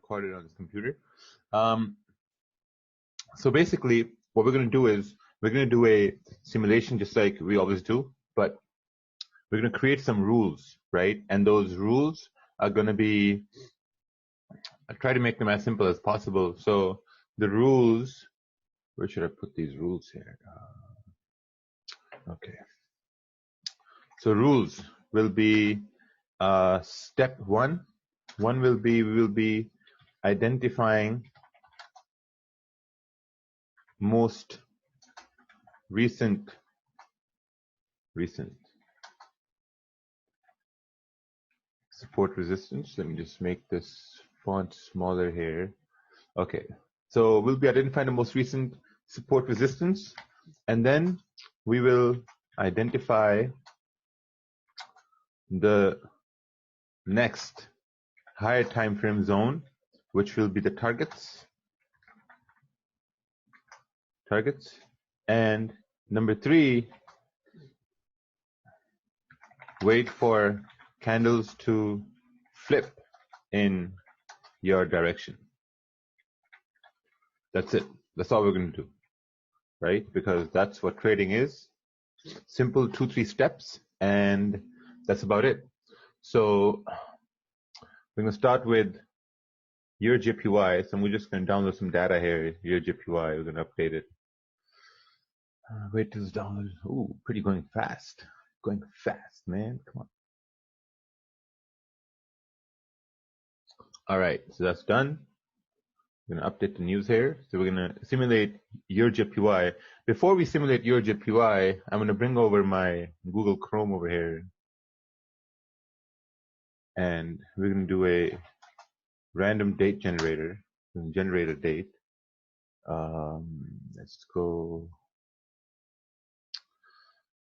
record it on this computer. So basically, what we're going to do is we're going to do a simulation just like we always do, but we're going to create some rules, right? And those rules are going to be, I'll try to make them as simple as possible. So the rules, where should I put these rules here? Okay. So rules will be step one. One will be, we will be identifying most recent support resistance. Let me just make this font smaller here. Okay, so we'll be identifying the most recent support resistance, and then we will identify the next higher time frame zone, which will be the targets. And number 3, wait for candles to flip in your direction. That's it. That's all we're going to do, right? Because that's what trading is. Simple 2-3 steps, and that's about it. So we're going to start with your JPY. So we're just going to download some data here. Your JPY, we're going to update it. Wait till it's downloaded. Ooh, pretty going fast. Going fast, man. Come on. All right, so that's done. We're going to update the news here. So we're going to simulate your JPY. Before we simulate your JPY, I'm going to bring over my Google Chrome over here. And we're going to do a random date generator. Generate a date. Let's go.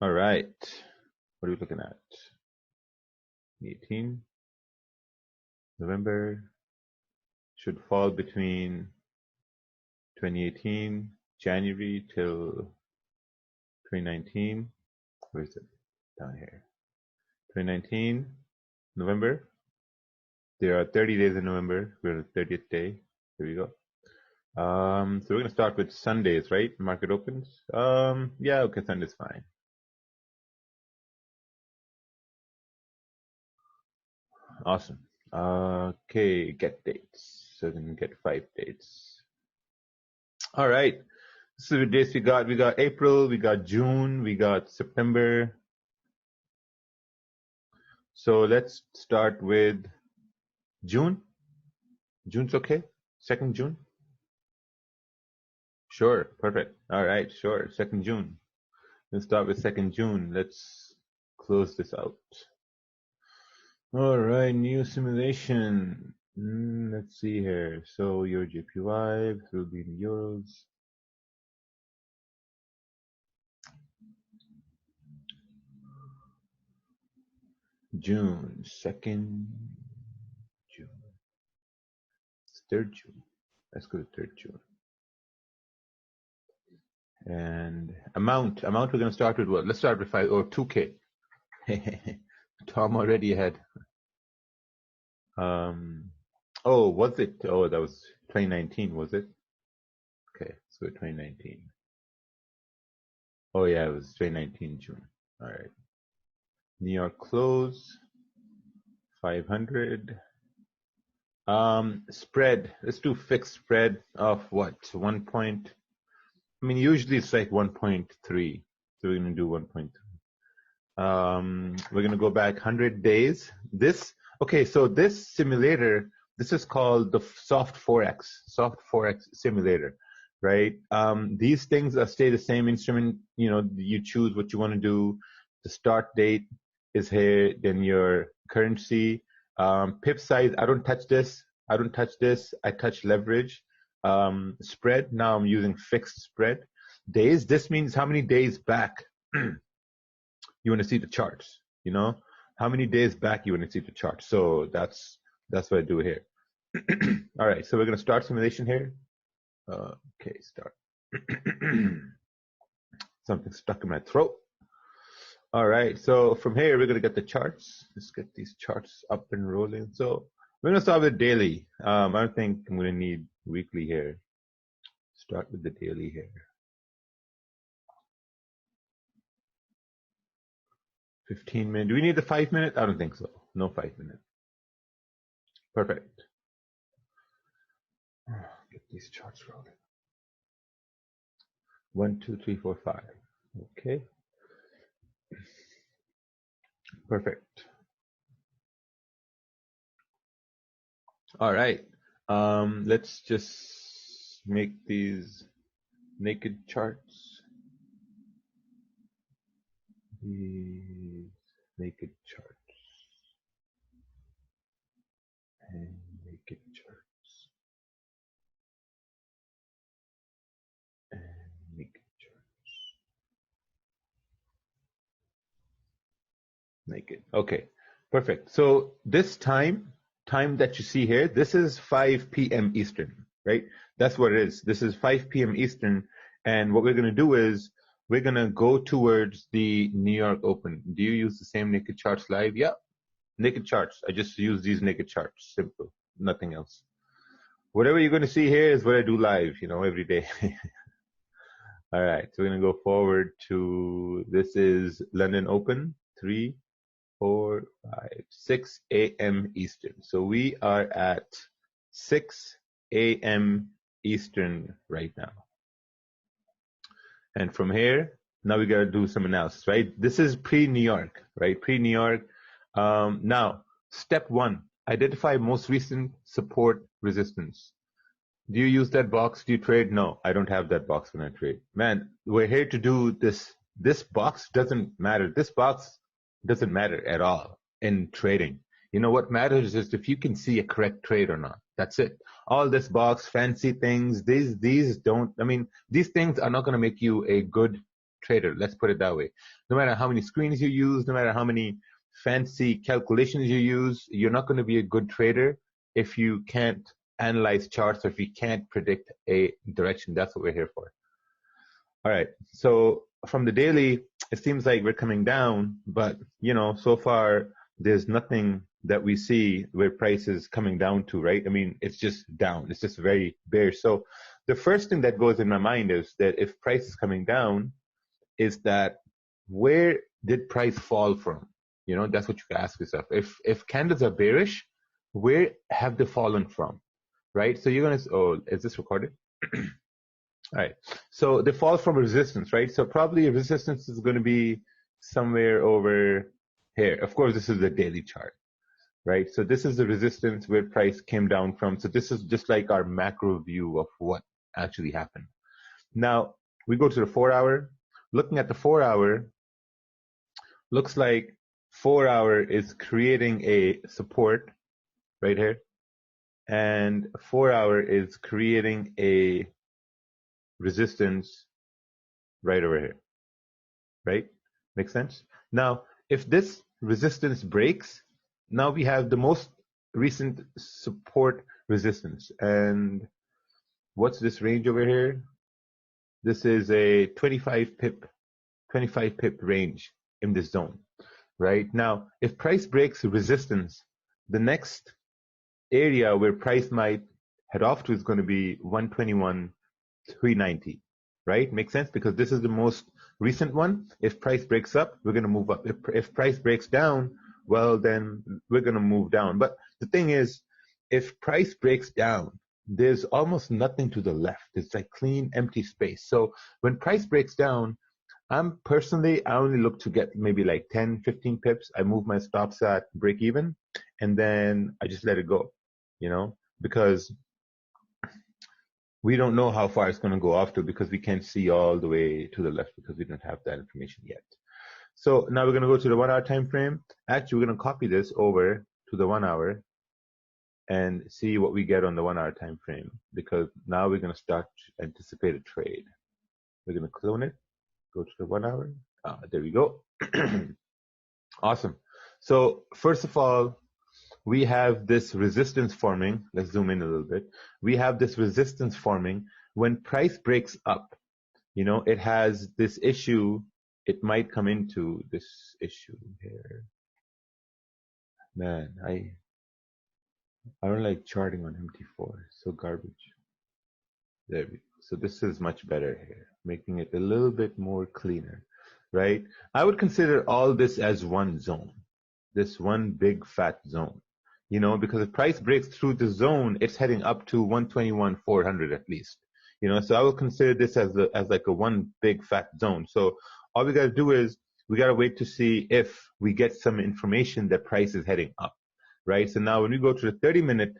All right. What are we looking at? 18 November. Should fall between 2018 January till 2019. Where is it? Down here. 2019 November. There are 30 days in November. We're on the 30th day. Here we go. So we're going to start with Sundays, right? Market opens. Yeah, okay, Sunday's fine. Awesome. Okay, get dates. So we're going to get 5 dates. All right. So the dates we got April, we got June, we got September. So let's start with June. June's okay? 2nd June? Sure, perfect. All right, sure, 2nd June. Let's start with 2nd June. Let's close this out. All right, new simulation. Let's see here. So your JPY will be in euros. June, 2nd June. It's 3rd June. Let's go to 3rd June. And amount we're going to start with what? Let's start with 5 or 2K. Tom already ahead. Oh, was it? Oh, that was 2019, was it? Okay, so 2019. Oh yeah, it was 2019 June. All right. New York close 500. Spread. Let's do fixed spread of what? 1 point. I mean, usually it's like 1.3. So we're going to do 1.3. We're going to go back 100 days. Okay, so this simulator, this is called the soft fxyax simulator, right? These things stay the same instrument. You know, you choose what you want to do. The start date is here, then your currency, pip size. I don't touch this. I touch leverage. Spread. Now I'm using fixed spread. Days. This means how many days back you want to see the charts. You know, how many days back you want to see the chart. So that's what I do here. All right. So we're going to start simulation here. Okay, start. Something stuck in my throat. All right. So from here we're going to get the charts. Let's get these charts up and rolling. So We're going to start with daily. I don't think I'm going to need weekly here. Start with the daily here. 15 minutes. Do we need the 5 minute? I don't think so. No 5 minutes. Perfect. Get these charts rolling. 1, 2, 3, 4, 5. Okay. Perfect. All right. Let's just make these naked charts. These naked charts. And naked charts. And naked charts. Naked. Okay. Perfect. So this time that you see here, this is 5 p.m. Eastern, right? That's what it is. This is 5 p.m. Eastern. And what we're going to do is we're going to go towards the New York Open. Do you use the same naked charts live? Yeah. Naked charts. I just use these naked charts. Simple. Nothing else. Whatever you're going to see here is what I do live, every day. All right. So we're going to go forward to, this is London Open, 3, 4, 5, 6 a.m. Eastern. So we are at 6 a.m. Eastern right now. And from here, now we got to do some analysis, right? This is pre-New York, right? Pre-New York. Now, step 1, identify most recent support resistance. Do you use that box? Do you trade? No, I don't have that box when I trade. Man, we're here to do this. This box doesn't matter. This box doesn't matter at all in trading. What matters is if you can see a correct trade or not. That's it. All this box, fancy things, these things are not going to make you a good trader. Let's put it that way. No matter how many screens you use, no matter how many fancy calculations you use, you're not going to be a good trader if you can't analyze charts or if you can't predict a direction. That's what we're here for. All right. So from the daily, it seems like we're coming down, but so far there's nothing that we see where price is coming down to, right? It's just down. It's just very bearish. So the first thing that goes in my mind is that if price is coming down, is that where did price fall from? That's what you can ask yourself. If candles are bearish, where have they fallen from, right? So you're gonna, is this recorded? All right. So they fall from resistance, right? So probably a resistance is going to be somewhere over here. Of course, this is the daily chart, right? So this is the resistance where price came down from. So this is just like our macro view of what actually happened. Now we go to the 4 hour. Looking at the 4 hour, looks like 4 hour is creating a support right here, and 4 hour is creating a resistance right over here, right? Makes sense? Now, if this resistance breaks, now we have the most recent support resistance. And what's this range over here? This is a 25 pip range in this zone, right? Now, if price breaks resistance, the next area where price might head off to is going to be 121.390, right? Makes sense, because this is the most recent one. If price breaks up, we're going to move up. If price breaks down, well, then we're going to move down. But the thing is, if price breaks down, there's almost nothing to the left. It's like clean, empty space. So when price breaks down, I only look to get maybe like 10, 15 pips. I move my stops at break even, and then I just let it go, because we don't know how far it's going to go off to, because we can't see all the way to the left because we don't have that information yet. So now we're going to go to the 1 hour time frame. Actually, we're going to copy this over to the 1 hour and see what we get on the 1 hour time frame, because now we're going to start to anticipate a trade. We're going to clone it, go to the 1 hour. There we go. Awesome. So first of all, we have this resistance forming. Let's zoom in a little bit. We have this resistance forming when price breaks up. It has this issue. It might come into this issue here. Man, I don't like charting on MT4. So garbage. There we go. So this is much better here, making it a little bit more cleaner, right? I would consider all this as one zone, this one big fat zone, you know, because if price breaks through the zone, it's heading up to 121,400 at least, you know. So I would consider this as like a one big fat zone. So all we got to do is we got to wait to see if we get some information that price is heading up, right? So now when we go to the 30-minute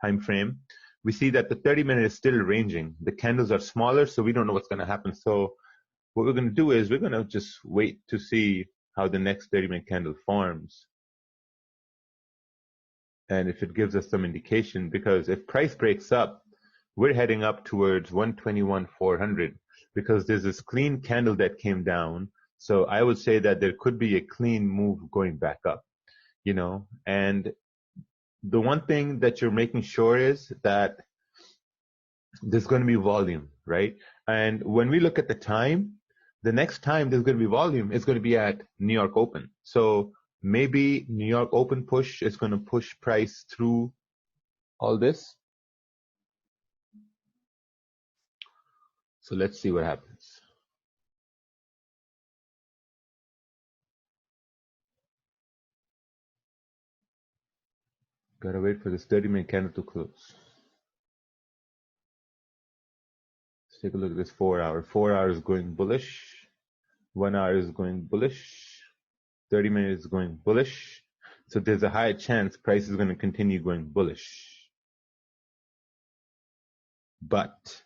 time frame, we see that the 30-minute is still ranging. The candles are smaller, so we don't know what's going to happen. So what we're going to do is we're going to just wait to see how the next 30-minute candle forms. And if it gives us some indication, because if price breaks up, we're heading up towards 121,400 because there's this clean candle that came down. So I would say that there could be a clean move going back up, you know. And the one thing that you're making sure is that there's going to be volume, right? And when we look at the time, the next time there's going to be volume is going to be at New York Open. So maybe New York Open push is going to push price through all this. So let's see what happens. Gotta wait for this 30-minute candle to close. Let's take a look at this 4 hour. 4 hours going bullish. 1 hour is going bullish. 30 minutes is going bullish. So there's a high chance price is going to continue going bullish. But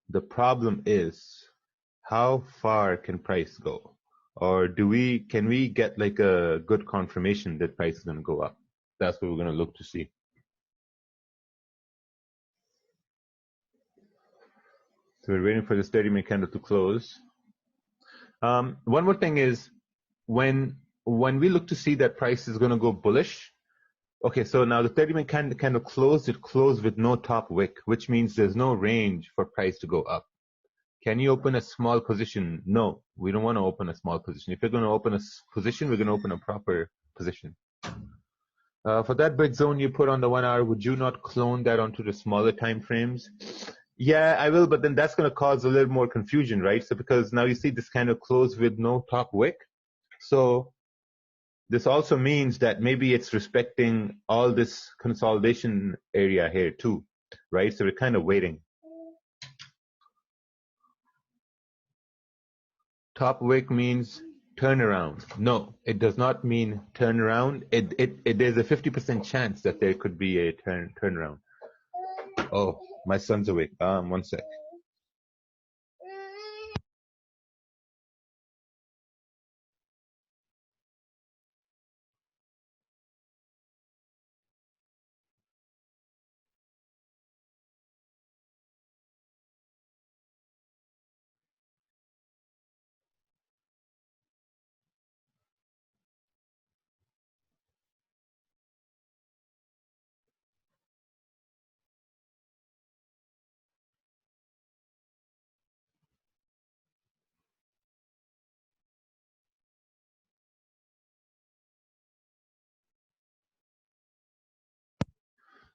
the problem is, how far can price go? Or can we get like a good confirmation that price is going to go up? That's what we're going to look to see. So we're waiting for this 30-minute candle to close. One more thing is, when we look to see that price is going to go bullish, okay, so now the 30-minute candle closed, it closed with no top wick, which means there's no range for price to go up. Can you open a small position? No, we don't want to open a small position. If you're going to open a position, we're going to open a proper position. For that big zone you put on the 1 hour, would you not clone that onto the smaller time frames? Yeah, I will, but then that's going to cause a little more confusion, right? So because now you see this kind of close with no top wick. So this also means that maybe it's respecting all this consolidation area here too, right? So we're kind of waiting. Top wick means turnaround. No, it does not mean turnaround. There's a 50% chance that there could be a turnaround. Oh, my son's awake. 1 sec.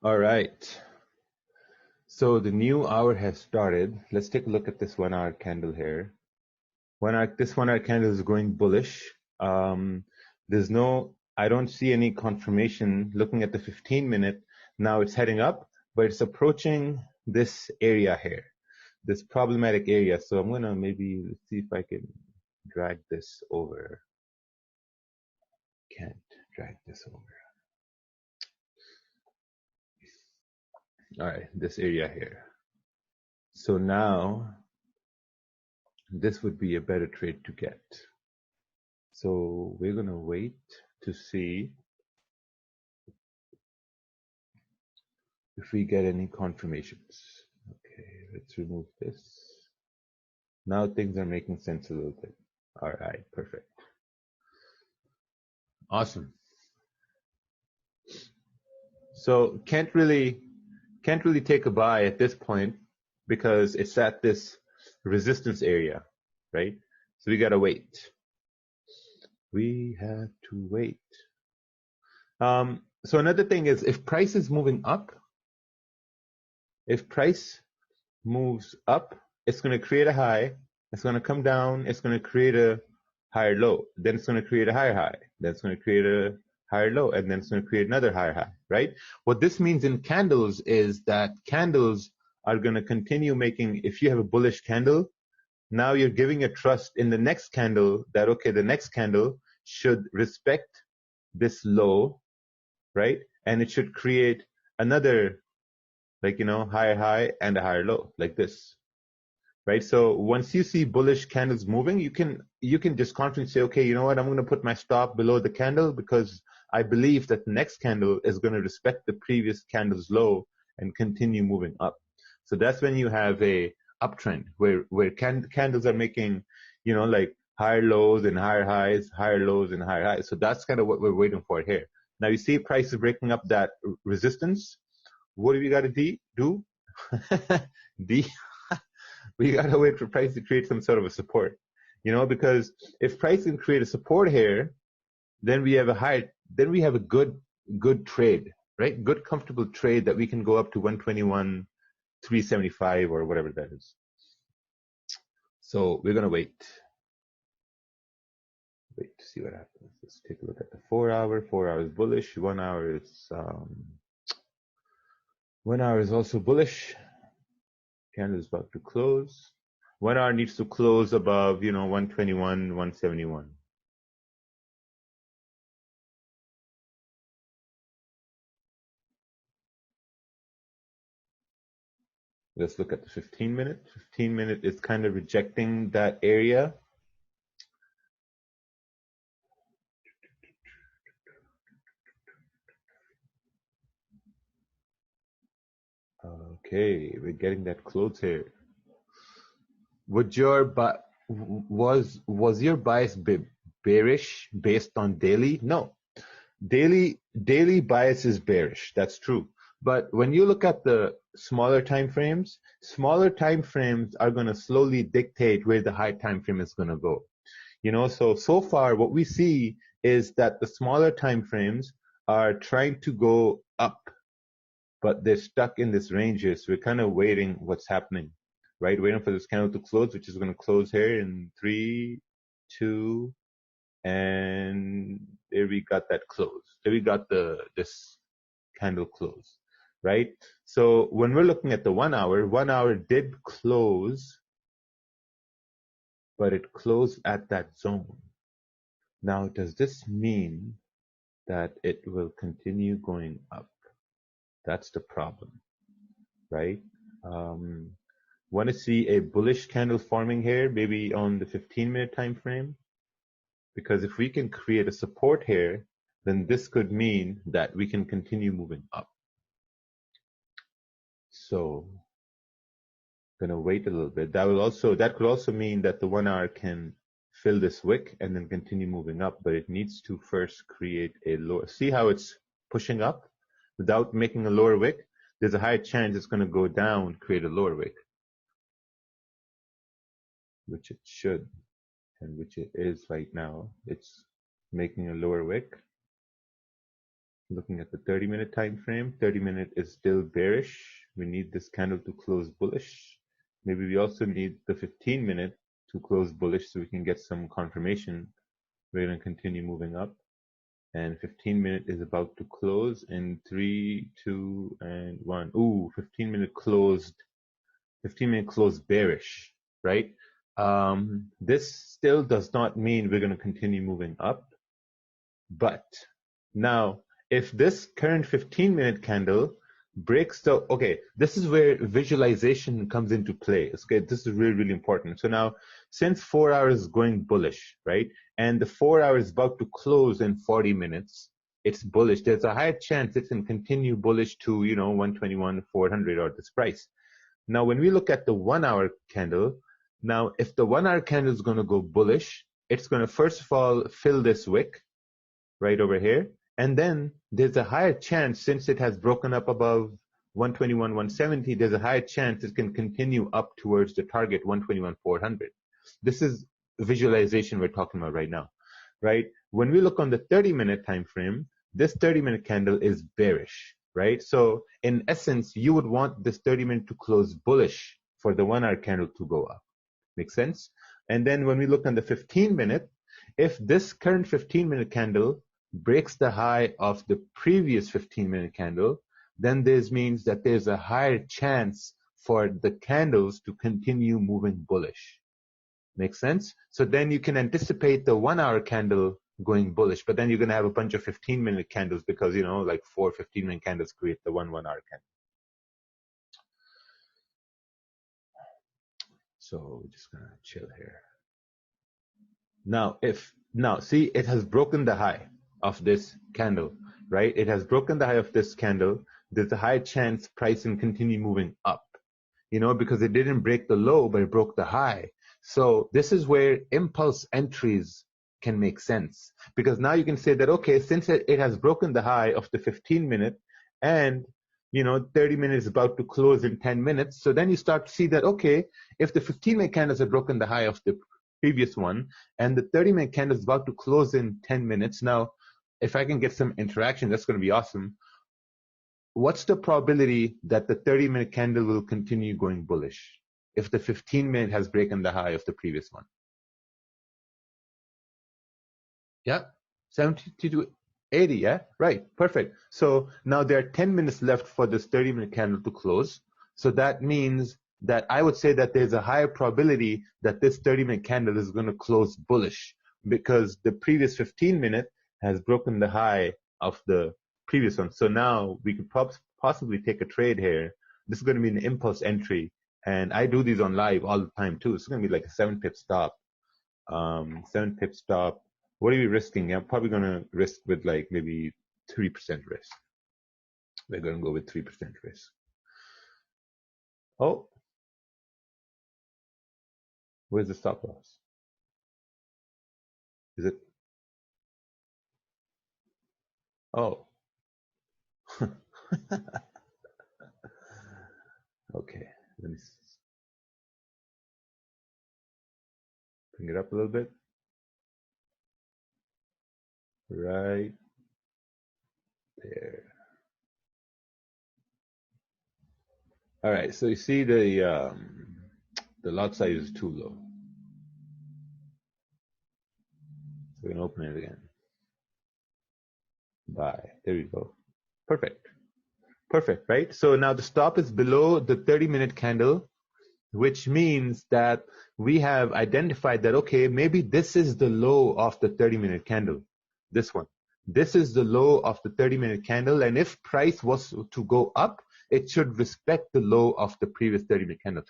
All right. So the new hour has started. Let's take a look at this 1 hour candle here. This 1 hour candle is going bullish. I don't see any confirmation looking at the 15-minute. Now it's heading up, but it's approaching this area here, this problematic area. So I'm going to maybe see if I can drag this over. Can't drag this over. All right, this area here. So now this would be a better trade to get. So we're going to wait to see if we get any confirmations. Okay, let's remove this. Now things are making sense a little bit. All right, perfect. Awesome. So can't really take a buy at this point because it's at this resistance area, right? So we got to wait. We have to wait. So another thing is, if price is moving up, if price moves up, it's going to create a high, it's going to come down, it's going to create a higher low, then it's going to create a higher high, then it's going to create a higher low, and then it's going to create another higher high, right? What this means in candles is that candles are going to continue making, if you have a bullish candle, now you're giving a trust in the next candle that, okay, the next candle should respect this low, right? And it should create another, like, higher high and a higher low, like this, right? So once you see bullish candles moving, you can just confidently say, okay, you know what, I'm going to put my stop below the candle because I believe that the next candle is going to respect the previous candle's low and continue moving up. So that's when you have a uptrend where candles are making, like higher lows and higher highs, higher lows and higher highs. So that's kind of what we're waiting for here. Now you see price is breaking up that resistance. What do we got to do? We got to wait for price to create some sort of a support, because if price can create a support here, then we have a good trade, right? Good, comfortable trade that we can go up to 121, 375 or whatever that is. So we're going to wait to see what happens. Let's take a look at the 4 hour. 4 hours bullish. 1 hour is 1 hour is also bullish. Candle is about to close. 1 hour needs to close above, 121, 171. Let's look at the 15 minute. 15 minute is kind of rejecting that area. Okay, we're getting that close here. Was your bias bearish based on daily? No. Daily bias is bearish. That's true. But when you look at the smaller time frames are going to slowly dictate where the high time frame is going to go. So far what we see is that the smaller time frames are trying to go up, but they're stuck in this ranges. So we're kind of waiting what's happening, right? Waiting for this candle to close, which is going to close here in 3, 2, and there we got that close. There we got this candle close, right? So when we're looking at the 1 hour, 1 hour did close, but it closed at that zone. Now, does this mean that it will continue going up? That's the problem, right? Want to see a bullish candle forming here, maybe on the 15-minute time frame? Because if we can create a support here, then this could mean that we can continue moving up. So, gonna wait a little bit. That could also mean that the 1 hour can fill this wick and then continue moving up, but it needs to first create a lower. See how it's pushing up without making a lower wick? There's a high chance it's going to go down, create a lower wick, which it should, and which it is right now. It's making a lower wick. Looking at the 30-minute time frame, 30-minute is still bearish. We need this candle to close bullish. Maybe we also need the 15-minute to close bullish so we can get some confirmation. We're going to continue moving up. And 15-minute is about to close in 3, 2, and 1. Ooh, 15-minute closed. 15-minute closed bearish, right? This still does not mean we're going to continue moving up. But now, if this current 15-minute candle breaks the, okay, this is where visualization comes into play. Okay, this is really, really important. So now, since 4 hours is going bullish, right, and the 4 hours is about to close in 40 minutes, it's bullish. There's a high chance it can continue bullish to, 121, 400 or this price. Now, when we look at the 1 hour candle, now, if the 1 hour candle is going to go bullish, it's going to first of all fill this wick right over here. And then there's a higher chance, since it has broken up above 121, 170, there's a higher chance it can continue up towards the target 121, 400. This is visualization we're talking about right now, right? When we look on the 30-minute time frame, this 30-minute candle is bearish, right? So in essence, you would want this 30-minute to close bullish for the 1 hour candle to go up. Make sense? And then when we look on the 15-minute, if this current 15-minute candle breaks the high of the previous 15-minute candle, then this means that there's a higher chance for the candles to continue moving bullish. Make sense? So then you can anticipate the 1 hour candle going bullish, but then you're going to have a bunch of 15-minute candles because, you know, like 4 15-minute candles create the 1 hour candle. So we're just going to chill here. Now see, it has broken the high of this candle, right? It has broken the high of this candle. There's a high chance price can continue moving up, you know, because it didn't break the low, but it broke the high. So this is where impulse entries can make sense, because now you can say that, okay, since it has broken the high of the 15-minute and, you know, 30 minutes is about to close in 10 minutes. So then you start to see that, okay, if the 15-minute candles have broken the high of the previous one and the 30-minute candle is about to close in 10 minutes. Now, if I can get some interaction, that's going to be awesome. What's the probability that the 30-minute candle will continue going bullish if the 15-minute has broken the high of the previous one? Yeah, 70 to 80, yeah? Right, perfect. So now there are 10 minutes left for this 30-minute candle to close. So that means that I would say that there's a higher probability that this 30-minute candle is going to close bullish because the previous 15-minute has broken the high of the previous one. So now we could possibly take a trade here. This is going to be an impulse entry. And I do these on live all the time too. It's going to be like a 7-pip stop. 7-pip stop. What are we risking? I'm probably going to risk with like maybe 3% risk. We're going to go with 3% risk. Oh, where's the stop loss? Is it? Oh. Okay, let me bring it up a little bit. Right there. All right, so you see the lot size is too low. So we're gonna open it again. Buy. There we go. Perfect. Perfect, right? So now the stop is below the 30-minute candle, which means that we have identified that, okay, maybe this is the low of the 30-minute candle. This one. This is the low of the 30-minute candle. And if price was to go up, it should respect the low of the previous 30-minute candle.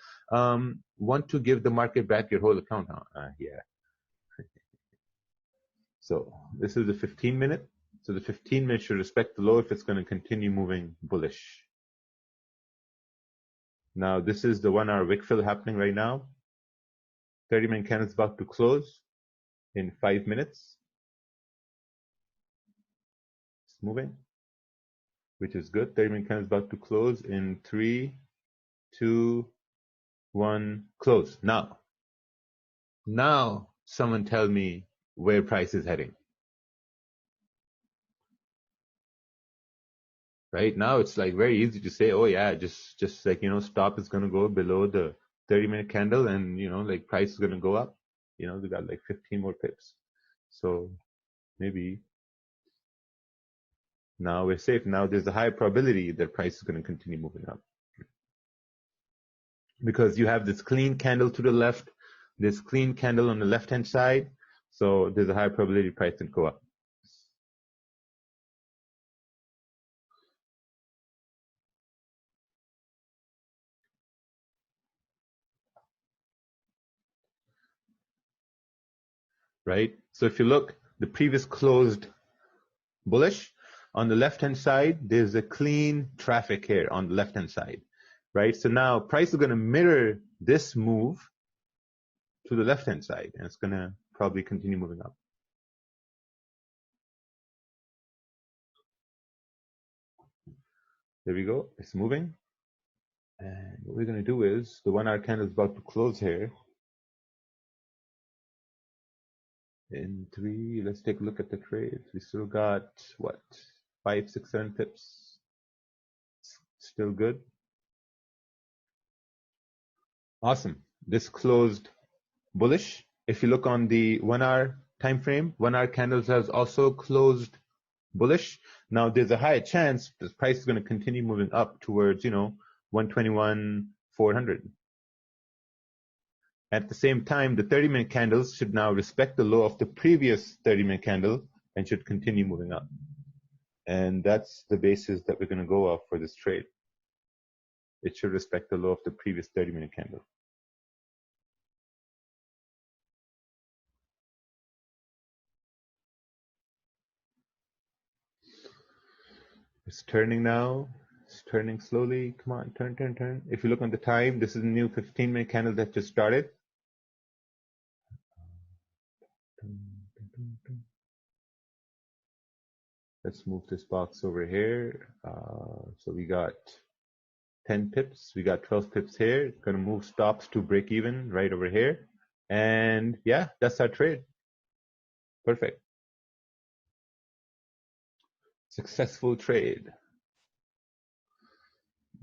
Want to give the market back your whole account? Yeah. So this is the 15-minute. So the 15-minute should respect the low if it's going to continue moving bullish. Now this is the 1 hour wick fill happening right now. 30-minute candle is about to close in 5 minutes. It's moving, which is good. 30-minute candle is about to close in 3, 2, 1, close. Now someone tell me where price is heading. Right now it's like very easy to say, oh yeah, just like, you know, stop is going to go below the 30-minute candle and, you know, like price is going to go up. You know, we got like 15 more pips. So maybe now we're safe. Now there's a high probability that price is going to continue moving up. Because you have this clean candle to the left, this clean candle on the left-hand side. So there's a high probability price can go up. Right? So if you look, the previous closed bullish. On the left-hand side, there's a clean traffic here on the left-hand side, right? So now price is going to mirror this move to the left-hand side, and it's going to probably continue moving up. There we go. It's moving. And what we're going to do is, the 1 hour candle is about to close here. In 3, let's take a look at the trades. We still got, what, 5, 6, 7 pips. Still good. Awesome. This closed bullish. If you look on the 1 hour time frame, 1 hour candles has also closed bullish. Now there's a higher chance this price is going to continue moving up towards, 121,400. At the same time, the 30-minute candles should now respect the low of the previous 30-minute candle and should continue moving up. And that's the basis that we're going to go off for this trade. It should respect the low of the previous 30-minute candle. It's turning now. It's turning slowly. Come on, turn, turn, turn. If you look on the time, this is a new 15-minute candle that just started. Let's move this box over here. So we got 10 pips. We got 12 pips here. Going to move stops to break even right over here. And yeah, that's our trade. Perfect. Successful trade.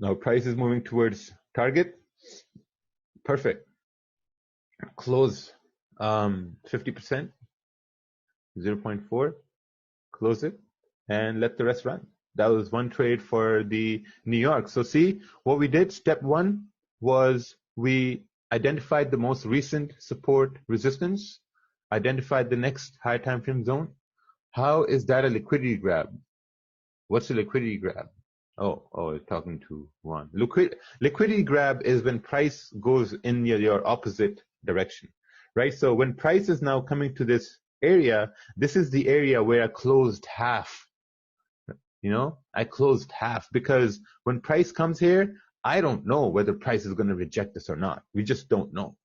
Now price is moving towards target. Perfect. Close 50%, 0.4. Close it and let the rest run. That was one trade for the New York. So see what we did. Step one was we identified the most recent support resistance, identified the next high time frame zone. How is that a liquidity grab? What's a liquidity grab? Oh, talking to Juan. Liquidity grab is when price goes in your opposite direction, right? So when price is now coming to this area, this is the area where I closed half. I closed half because when price comes here, I don't know whether price is going to reject this or not. We just don't know,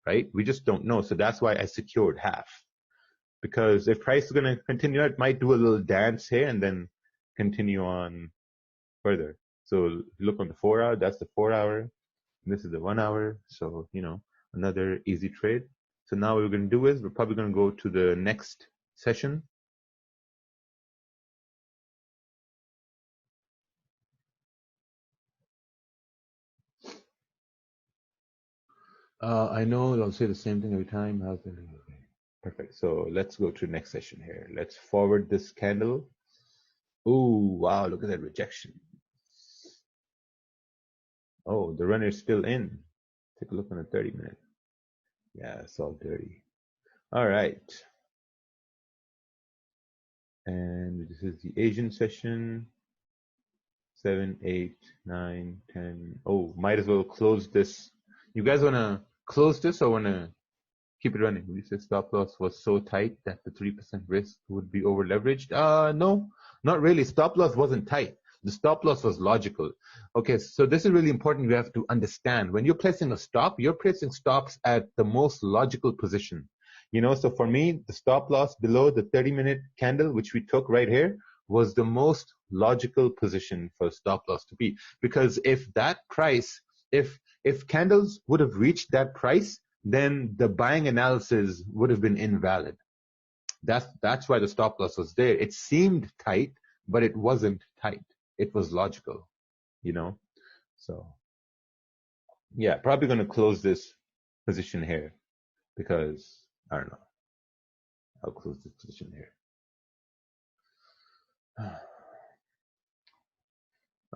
right? We just don't know. So that's why I secured half. Because if price is going to continue, it might do a little dance here and then continue on further. So look on the 4 hour, that's the 4 hour. This is the 1 hour. So, another easy trade. So now what we're going to do is we're probably going to go to the next session. I know I'll say the same thing every time. How's it? Okay. Perfect. So let's go to the next session here. Let's forward this candle. Oh, wow. Look at that rejection. Oh, the runner is still in. Take a look on the 30-minute. Yeah, it's all dirty. All right. And this is the Asian session. 7, 8, 9, 10. Oh, might as well close this. You guys want to close this or want to keep it running? You say stop loss was so tight that the 3% risk would be over leveraged. No, not really. Stop loss wasn't tight. The stop loss was logical. Okay, so this is really important. You have to understand when you're placing a stop, you're placing stops at the most logical position. So for me, the stop loss below the 30-minute candle, which we took right here, was the most logical position for stop loss to be. Because if that price, if candles would have reached that price, then the buying analysis would have been invalid. That's why the stop loss was there. It seemed tight, but it wasn't tight. It was logical, So, yeah, probably going to close this position here because, I don't know. I'll close this position here.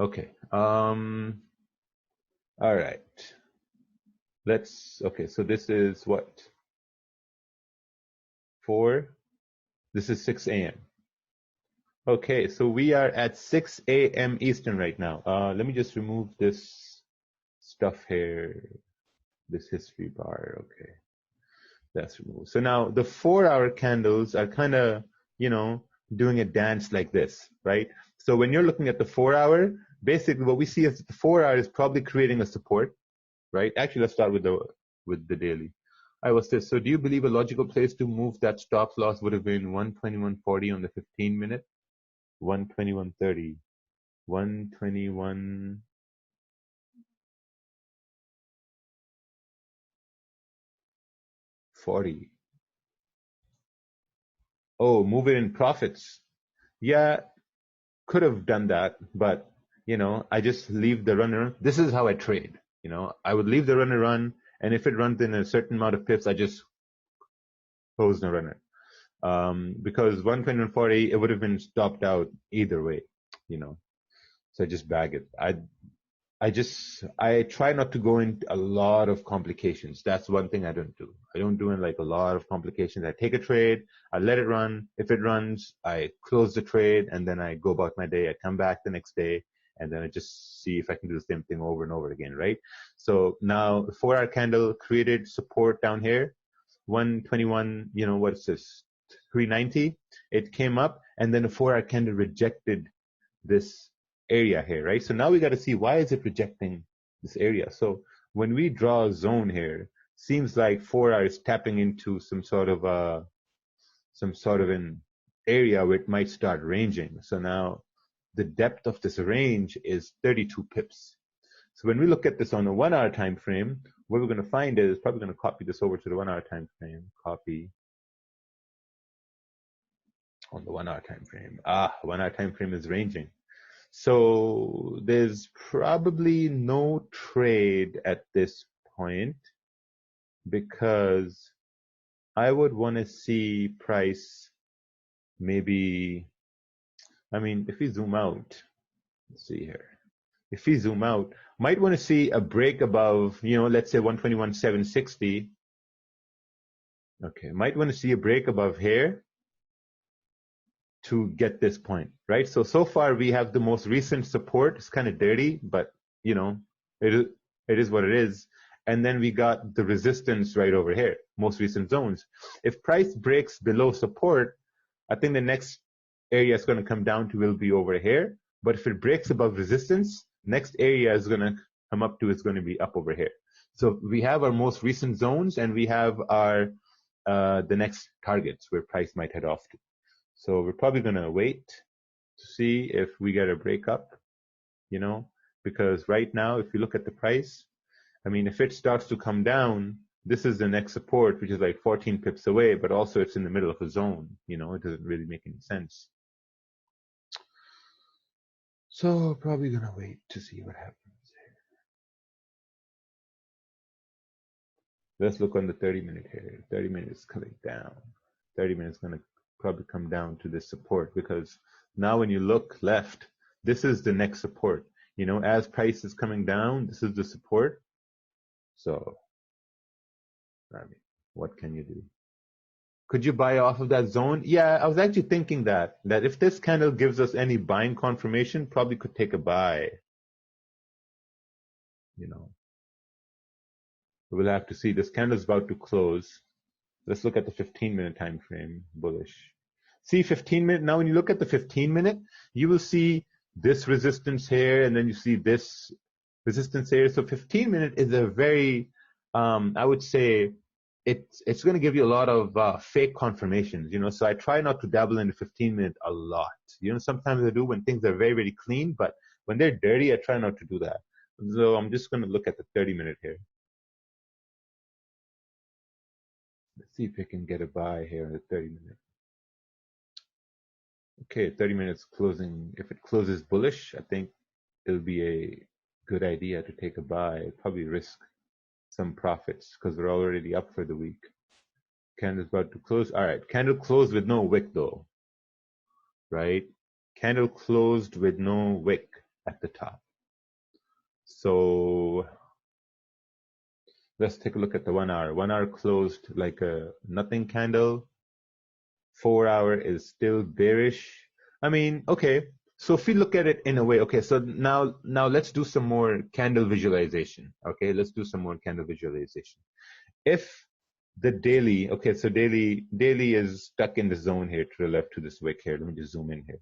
Okay. All right. Okay, so this is what? 4. This is 6 a.m. Okay, so we are at 6 a.m. Eastern right now. Let me just remove this stuff here, this history bar. Okay, that's removed. So now the 4-hour candles are kind of, doing a dance like this, right? So when you're looking at the 4-hour, basically what we see is that the 4-hour is probably creating a support, right? Actually, let's start with the daily. What's this? So do you believe a logical place to move that stop loss would have been 121.40 on the 15-minute? 121.30, 121.40. Oh, move it in profits. Yeah, could have done that, but I just leave the run and run. This is how I trade. I would leave the run and run, and if it runs in a certain amount of pips, I just close the runner. Because 120, it would have been stopped out either way, So I just bag it. I try not to go into a lot of complications. That's one thing I don't do. I don't do like a lot of complications. I take a trade, I let it run. If it runs, I close the trade, and then I go about my day. I come back the next day, and then I just see if I can do the same thing over and over again, right? So now the 4-hour candle created support down here, 121, what is this, 390. It came up, and then the 4-hour candle rejected this area here, right? So now we got to see, why is it rejecting this area? So when we draw a zone here, seems like 4-hour is tapping into some sort of an area where it might start ranging. So now the depth of this range is 32 pips. So when we look at this on a 1-hour time frame, what we're going to find is, probably going to copy this over to the 1-hour time frame. Copy on the 1-hour time frame. 1-hour time frame is ranging. So there's probably no trade at this point, because I would want to see price maybe, if we zoom out, let's see here. If we zoom out, might want to see a break above, let's say 121,760. Okay, might want to see a break above here to get this point, right? So far we have the most recent support. It's kind of dirty, but it is what it is. And then we got the resistance right over here, most recent zones. If price breaks below support, I think the next area it's going to come down to will be over here. But if it breaks above resistance, next area is going to come up to, is going to be up over here. So we have our most recent zones, and we have our the next targets where price might head off to. So we're probably going to wait to see if we get a breakup, because right now, if you look at the price, if it starts to come down, this is the next support, which is like 14 pips away, but also it's in the middle of a zone. It doesn't really make any sense. So probably going to wait to see what happens here. Let's look on the 30-minute here. 30 minutes coming down. 30 minutes going to probably come down to this support, because now when you look left, this is the next support. As price is coming down, this is the support. So, what can you do? Could you buy off of that zone? Yeah, I was actually thinking that if this candle gives us any buying confirmation, probably could take a buy. We'll have to see. This candle is about to close. Let's look at the 15-minute time frame, bullish. See 15-minute. Now when you look at the 15-minute, you will see this resistance here, and then you see this resistance here. So 15-minute is a very, I would say, it's going to give you a lot of fake confirmations, So I try not to dabble in the 15-minute a lot. Sometimes I do when things are very, very clean, but when they're dirty, I try not to do that. So I'm just going to look at the 30-minute here. Let's see if I can get a buy here in the 30-minute. Okay, 30 minutes closing. If it closes bullish, I think it'll be a good idea to take a buy. Probably risk some profits because we're already up for the week. Candle's about to close. All right, candle closed with no wick though, right? Candle closed with no wick at the top. So let's take a look at the 1 hour. 1 hour closed like a nothing candle. 4 hour is still bearish. Okay. So if we look at it in a way, okay, so now let's do some more candle visualization. Okay, let's do some more candle visualization. If the daily, okay, so daily is stuck in the zone here to the left to this wick here. Let me just zoom in here.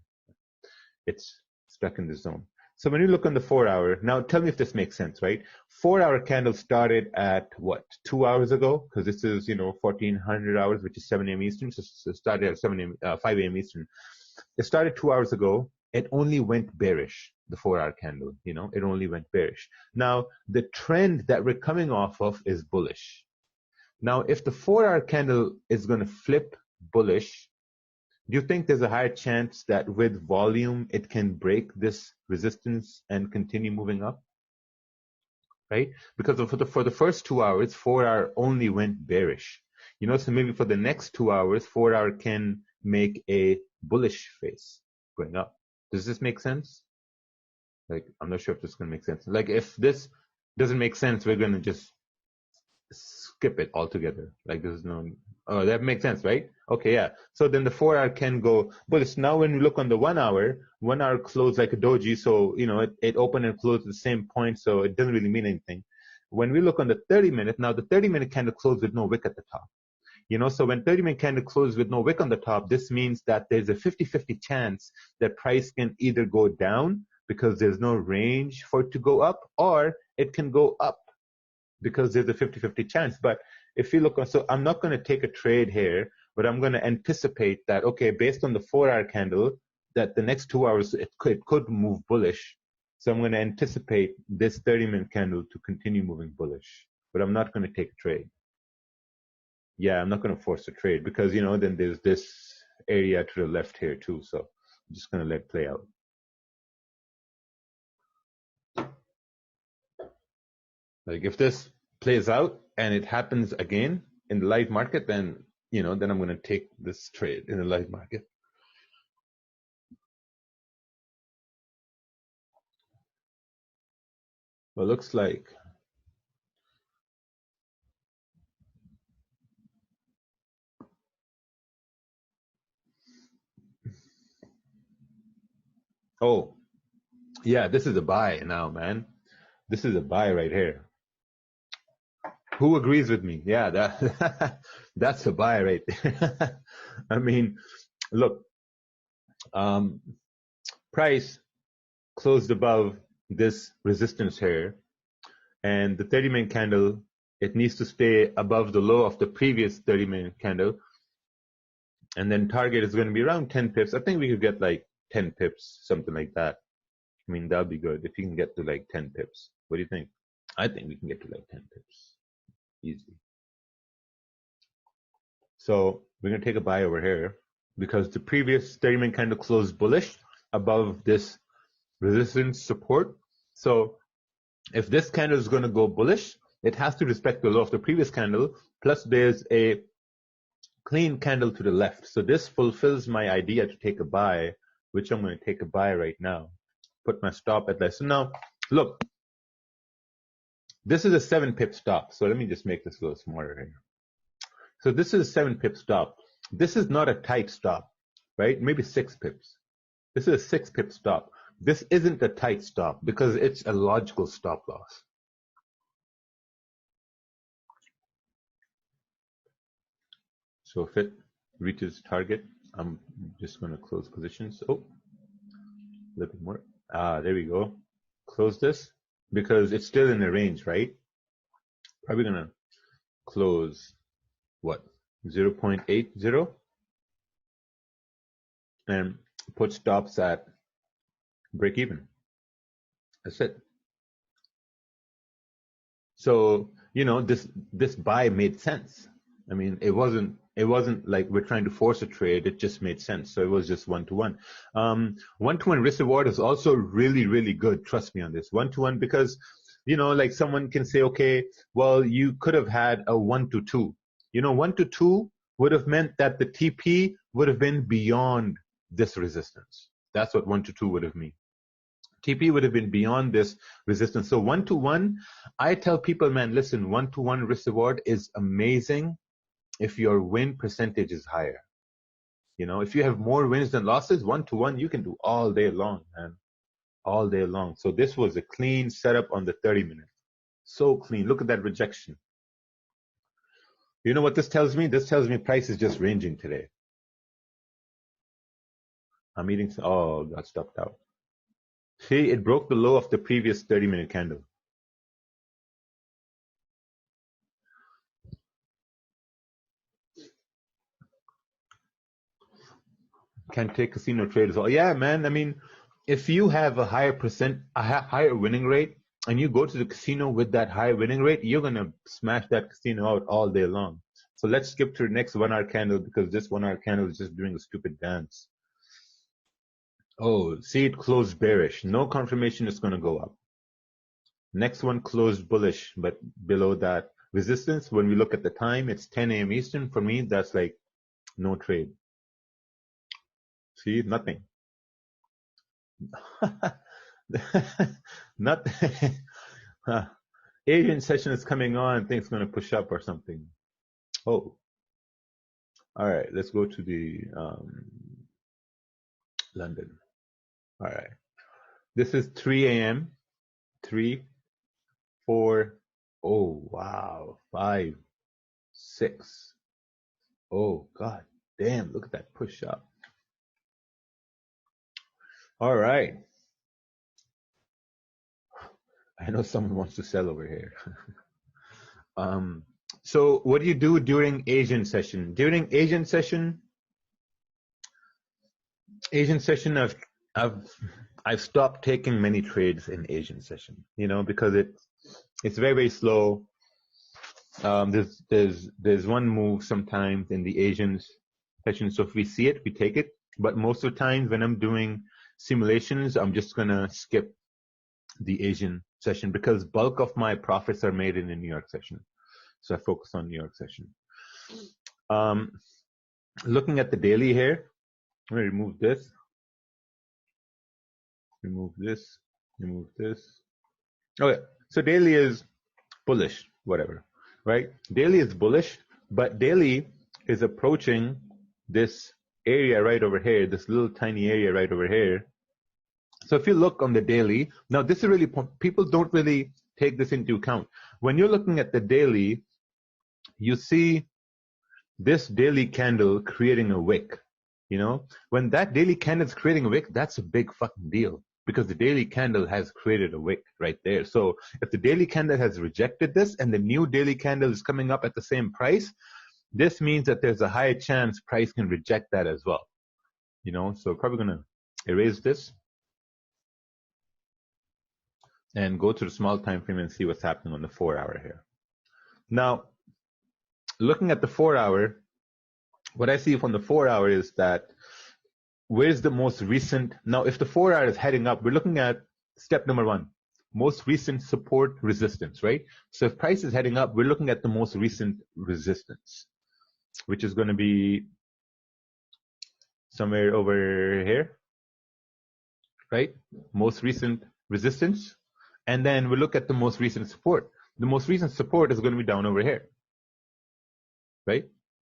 It's stuck in the zone. So when you look on the 4 hour, now tell me if this makes sense, right? 4 hour candle started at what, 2 hours ago? Because this is, 1400 hours, which is 7 a.m. Eastern. So it started at 5 a.m. Eastern. It started 2 hours ago. It only went bearish, the 4 hour candle, it only went bearish. Now, the trend that we're coming off of is bullish. Now, if the 4 hour candle is going to flip bullish, do you think there's a higher chance that with volume it can break this resistance and continue moving up? Right? Because for the first 2 hours, 4-hour only went bearish. So maybe for the next 2 hours, 4-hour can make a bullish face going up. Does this make sense? Like, I'm not sure if this is going to make sense. Like, if this doesn't make sense, we're going to just skip it altogether. Like, there's no, oh, that makes sense, right? Okay, yeah. So then the 4-hour can go bullish. Now when we look on the 1 hour, 1 hour closed like a doji. So, it opened and closed at the same point. So it doesn't really mean anything. When we look on the 30-minute, now the 30-minute candle closed with no wick at the top. So when 30-minute candle closes with no wick on the top, this means that there's a 50-50 chance that price can either go down because there's no range for it to go up, or it can go up because there's a 50-50 chance. But if you look on, so I'm not going to take a trade here, but I'm going to anticipate that, okay, based on the 4-hour candle, that the next 2 hours, it could move bullish. So I'm going to anticipate this 30-minute candle to continue moving bullish, but I'm not going to take a trade. Yeah, I'm not going to force a trade because, then there's this area to the left here too. So I'm just going to let it play out. Like, if this plays out and it happens again in the live market, then, then I'm going to take this trade in the live market. Well, looks like oh, yeah, this is a buy now, man. This is a buy right here. Who agrees with me? Yeah, that's a buy right there. I mean, look, price closed above this resistance here, and the 30-minute candle, it needs to stay above the low of the previous 30-minute candle, and then target is going to be around 10 pips. I think we could get like 10 pips, something like that. I mean, that'll be good if you can get to like 10 pips. What do you think? I think we can get to like 10 pips. Easy. So we're going to take a buy over here because the previous 30-minute candle closed bullish above this resistance support. So if this candle is going to go bullish, it has to respect the low of the previous candle, plus there's a clean candle to the left. So this fulfills my idea to take a buy, which I'm going to take a buy right now. Put my stop at that. So now, look, this is a 7-pip stop. So let me just make this a little smarter here. So this is a 7-pip stop. This is not a tight stop, right? Maybe 6 pips. This is a 6-pip stop. This isn't a tight stop because it's a logical stop loss. So if it reaches target, I'm just going to close positions. Oh, a little bit more. There we go. Close this because it's still in the range, right? Probably going to close, what, 0.80? And put stops at break even. That's it. So, this buy made sense. I mean, it wasn't like we're trying to force a trade. It just made sense. So it was just 1-to-1. 1-to-1 risk reward is also really, really good. Trust me on this. 1-to-1 because, like someone can say, okay, well, you could have had a 1-to-2. 1-to-2 would have meant that the TP would have been beyond this resistance. That's what 1-to-2 would have meant. TP would have been beyond this resistance. So 1-to-1, I tell people, man, listen, 1-to-1 risk reward is amazing if your win percentage is higher. If you have more wins than losses, 1-to-1, you can do all day long, man. All day long. So this was a clean setup on the 30-minute. So clean. Look at that rejection. You know what this tells me? This tells me price is just ranging today. I'm eating, got stopped out. See, it broke the low of the previous 30-minute candle. Can't take casino trade as well. Yeah, man. I mean, if you have a higher winning rate, and you go to the casino with that high winning rate, you're gonna smash that casino out all day long. So let's skip to the next 1 hour candle because this 1 hour candle is just doing a stupid dance. Oh, see, it closed bearish. No confirmation it's going to go up. Next one closed bullish, but below that resistance, when we look at the time, it's 10 a.m. Eastern. For me, that's like no trade. See, nothing. Nothing. Asian session is coming on. I think it's going to push up or something. Oh. All right, let's go to the London. All right. This is 3 a.m. 3, 4, oh, wow, 5, 6. Oh, God damn, look at that push up. All right. I know someone wants to sell over here. So what do you do during Asian session? During Asian session, I've stopped taking many trades in Asian session, because it's very, very slow. There's one move sometimes in the Asian session. So if we see it, we take it. But most of the time when I'm doing simulations, I'm just going to skip the Asian session because bulk of my profits are made in the New York session. So I focus on New York session. Looking at the daily here, I'm going to remove this. Remove this. Remove this. Okay, so daily is bullish, whatever, right? Daily is bullish, but daily is approaching this area right over here, this little tiny area right over here. So if you look on the daily, now this is really, people don't really take this into account. When you're looking at the daily, you see this daily candle creating a wick, When that daily candle is creating a wick, that's a big fucking deal because the daily candle has created a wick right there. So if the daily candle has rejected this and the new daily candle is coming up at the same price, this means that there's a high chance price can reject that as well, So probably going to erase this and go to the small time frame and see what's happening on the 4 hour here. Now, looking at the 4 hour, what I see from the 4 hour is that where's the most recent, now if the 4 hour is heading up, we're looking at step number 1, most recent support resistance, right? So if price is heading up, we're looking at the most recent resistance, which is going to be somewhere over here, right? Most recent resistance. And then we look at the most recent support. The most recent support is going to be down over here, right?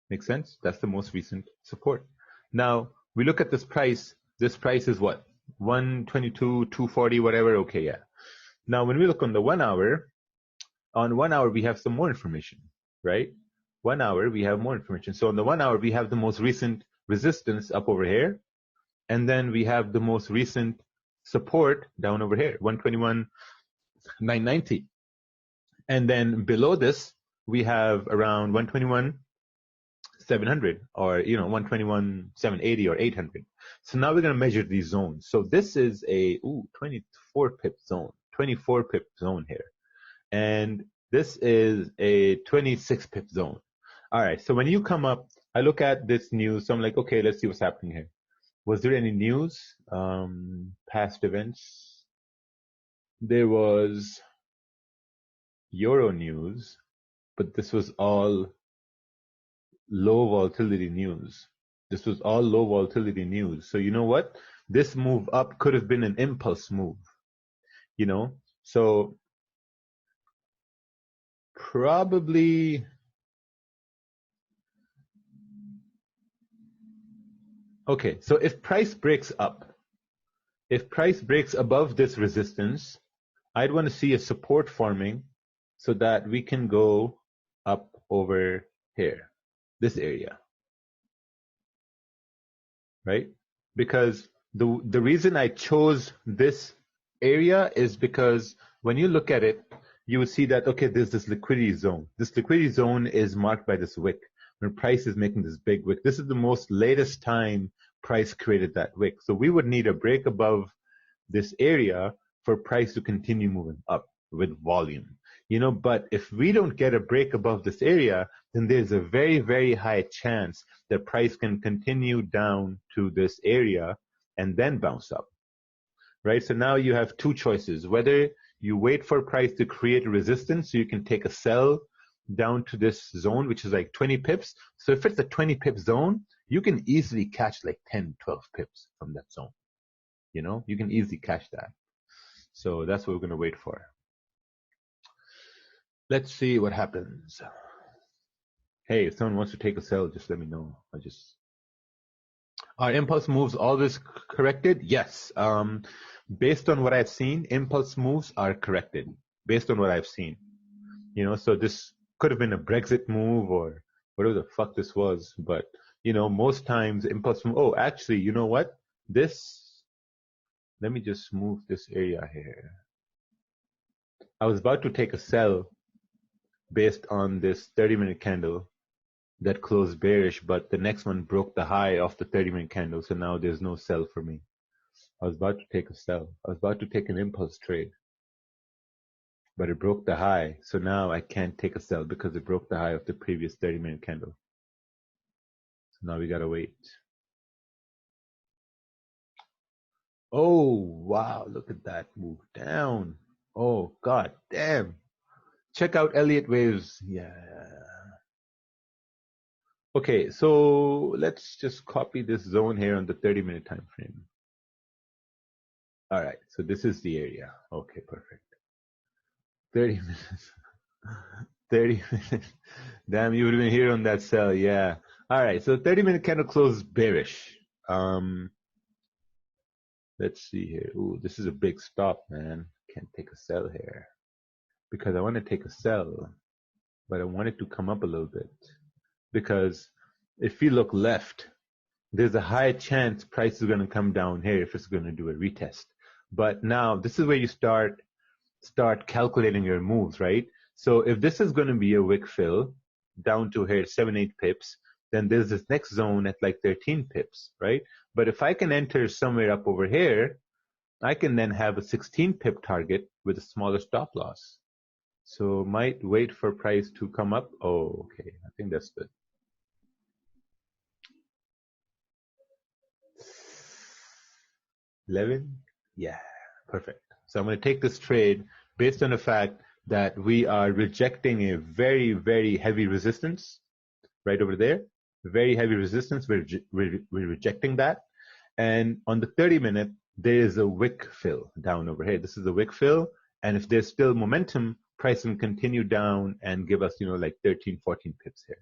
Makes sense? That's the most recent support. Now, we look at this price. This price is what? 122, 240, whatever. Okay, yeah. Now, when we look on the 1 hour, on 1 hour, we have some more information, right? 1 hour, we have more information. So on the 1 hour, we have the most recent resistance up over here. And then we have the most recent support down over here, 121,990. And then below this, we have around 121,700 or, 121,780 or 800. So now we're going to measure these zones. So this is a 24 pip zone, 24 pip zone here. And this is a 26 pip zone. All right. So when you come up, I look at this news. So I'm like, okay, let's see what's happening here. Was there any news? Past events? There was Euro news, but this was all low volatility news. This was all low volatility news. So you know what? This move up could have been an impulse move, So probably, okay, so if price breaks up, if price breaks above this resistance, I'd want to see a support forming so that we can go up over here, this area, right? Because the reason I chose this area is because when you look at it, you would see that, okay, there's this liquidity zone. This liquidity zone is marked by this wick. When price is making this big wick, this is the most latest time price created that wick. So we would need a break above this area for price to continue moving up with volume. But if we don't get a break above this area, then there's a very, very high chance that price can continue down to this area and then bounce up, right? So now you have two choices, whether you wait for price to create a resistance so you can take a sell down to this zone, which is like 20 pips. So if it's a 20 pip zone, you can easily catch like 10, 12 pips from that zone. You can easily catch that. So that's what we're going to wait for. Let's see what happens. Hey, if someone wants to take a sell, just let me know. Are impulse moves always corrected? Yes. Based on what I've seen, impulse moves are corrected. Based on what I've seen. So this could have been a Brexit move or whatever the fuck this was. But, most times impulse move. Oh, actually, you know what? Let me just move this area here. I was about to take a sell based on this 30-minute candle that closed bearish, but the next one broke the high of the 30-minute candle, so now there's no sell for me. I was about to take a sell. I was about to take an impulse trade, but it broke the high, so now I can't take a sell because it broke the high of the previous 30-minute candle. So now we gotta wait. Oh, wow, look at that move down. Oh, god damn. Check out Elliott waves. Yeah. Okay, so let's just copy this zone here on the 30-minute time frame. All right, so this is the area. Okay, perfect. 30 minutes. 30 minutes. Damn, you would have been here on that sell. Yeah. All right, so 30-minute candle closed bearish. Let's see here. Ooh, this is a big stop, man. Can't take a sell here because I want to take a sell, but I want it to come up a little bit because if you look left, there's a high chance price is going to come down here if it's going to do a retest. But now this is where you start calculating your moves, right? So if this is going to be a wick fill down to here 7-8 pips, then there's this next zone at like 13 pips, right? But if I can enter somewhere up over here, I can then have a 16 pip target with a smaller stop loss. So might wait for price to come up. Oh, okay. I think that's good. $11? Yeah, perfect. So I'm going to take this trade based on the fact that we are rejecting a very, very heavy resistance right over there. Very heavy resistance. We're rejecting that. And on the 30-minute, there is a wick fill down over here. This is a wick fill. And if there's still momentum, price can continue down and give us, like 13, 14 pips here.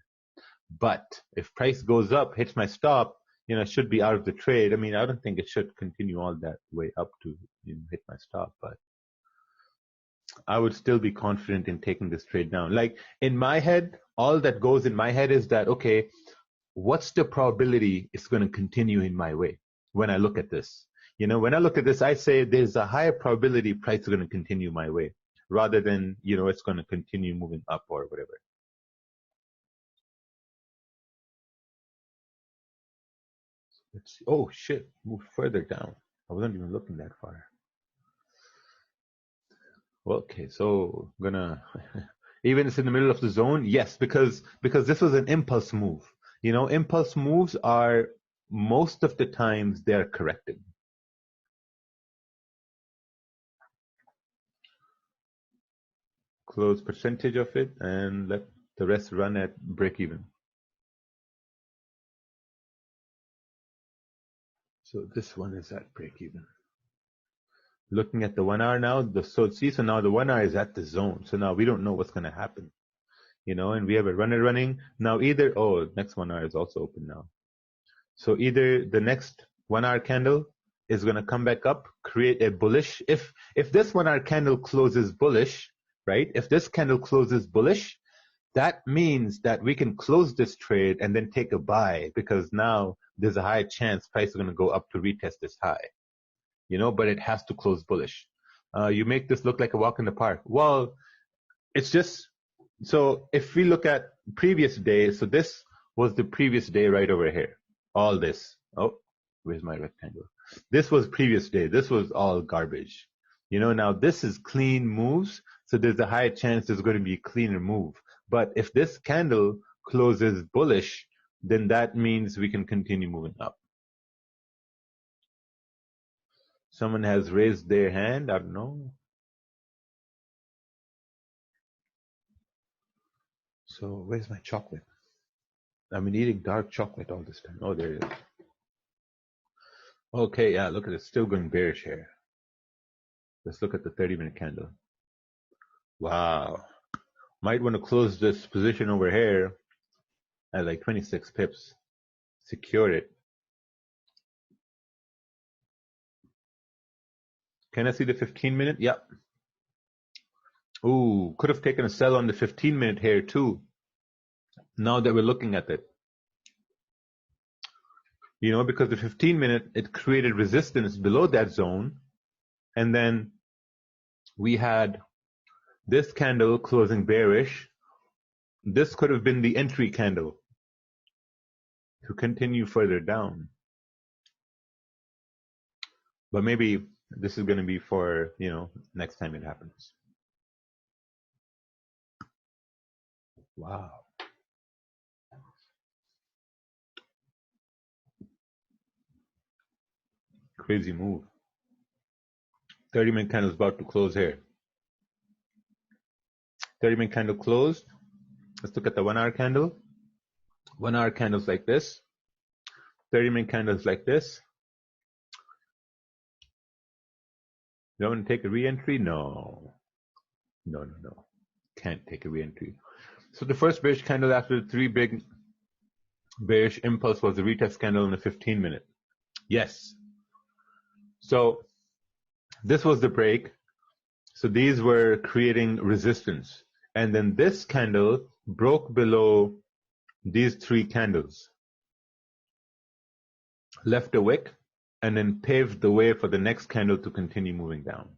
But if price goes up, hits my stop, it should be out of the trade. I mean, I don't think it should continue all that way up to hit my stop, but I would still be confident in taking this trade down. Like in my head, all that goes in my head is that, okay, what's the probability it's going to continue in my way when I look at this? When I look at this, I say there's a higher probability price is going to continue my way rather than, it's going to continue moving up or whatever. Let's see. Oh shit, move further down. I wasn't even looking that far. Well, okay, so I'm gonna even it's in the middle of the zone. Yes, because this was an impulse move. Impulse moves are most of the times they're corrected. Close percentage of it and let the rest run at break even. So this one is at break even. Looking at the 1 hour now, so now the 1 hour is at the zone. So now we don't know what's going to happen, and we have a runner running. Now either, next 1 hour is also open now. So either the next 1 hour candle is going to come back up, create a bullish. If this 1 hour candle closes bullish, right? If this candle closes bullish, that means that we can close this trade and then take a buy because now there's a high chance price is going to go up to retest this high, but it has to close bullish. You make this look like a walk in the park. Well, it's just, so if we look at previous day, so this was the previous day right over here. All this. Oh, where's my rectangle? This was previous day. This was all garbage. Now this is clean moves, so there's a high chance there's going to be a cleaner move. But if this candle closes bullish, then that means we can continue moving up. Someone has raised their hand. I don't know. So where's my chocolate? I've been eating dark chocolate all this time. Oh, there it is. Okay, yeah, look at it. Still going bearish here. Let's look at the 30-minute candle. Wow. Might want to close this position over here at like 26 pips. Secure it. Can I see the 15-minute? Yep. Ooh, could have taken a sell on the 15-minute here too. Now that we're looking at it. Because the 15-minute, it created resistance below that zone. And then we had this candle closing bearish. This could have been the entry candle to continue further down. But maybe this is going to be for, next time it happens. Wow. Crazy move. 30-minute candle is about to close here. 30-minute candle closed. Let's look at the 1-hour candle. 1-hour candles like this. 30-minute candles like this. You want to take a re-entry? No. No. Can't take a re-entry. So the first bearish candle after the 3 big bearish impulse was the retest candle in the 15-minute. Yes. So this was the break. So these were creating resistance. And then this candle broke below these 3 candles, left a wick, and then paved the way for the next candle to continue moving down.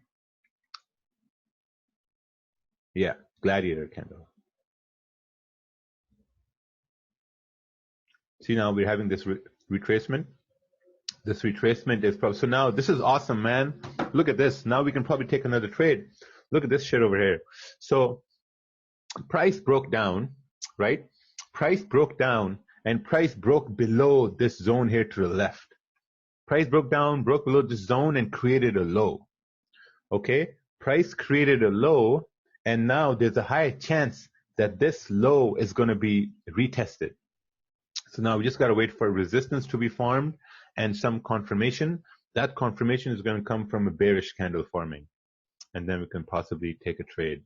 Yeah, gladiator candle. See, now we're having this retracement. This retracement is probably, so now this is awesome, man. Look at this. Now we can probably take another trade. Look at this shit over here. So price broke down, right? Price broke down and price broke below this zone here to the left. Price broke down, broke below this zone and created a low. Okay? Price created a low and now there's a high chance that this low is going to be retested. So now we just got to wait for resistance to be formed and some confirmation. That confirmation is going to come from a bearish candle forming. And then we can possibly take a trade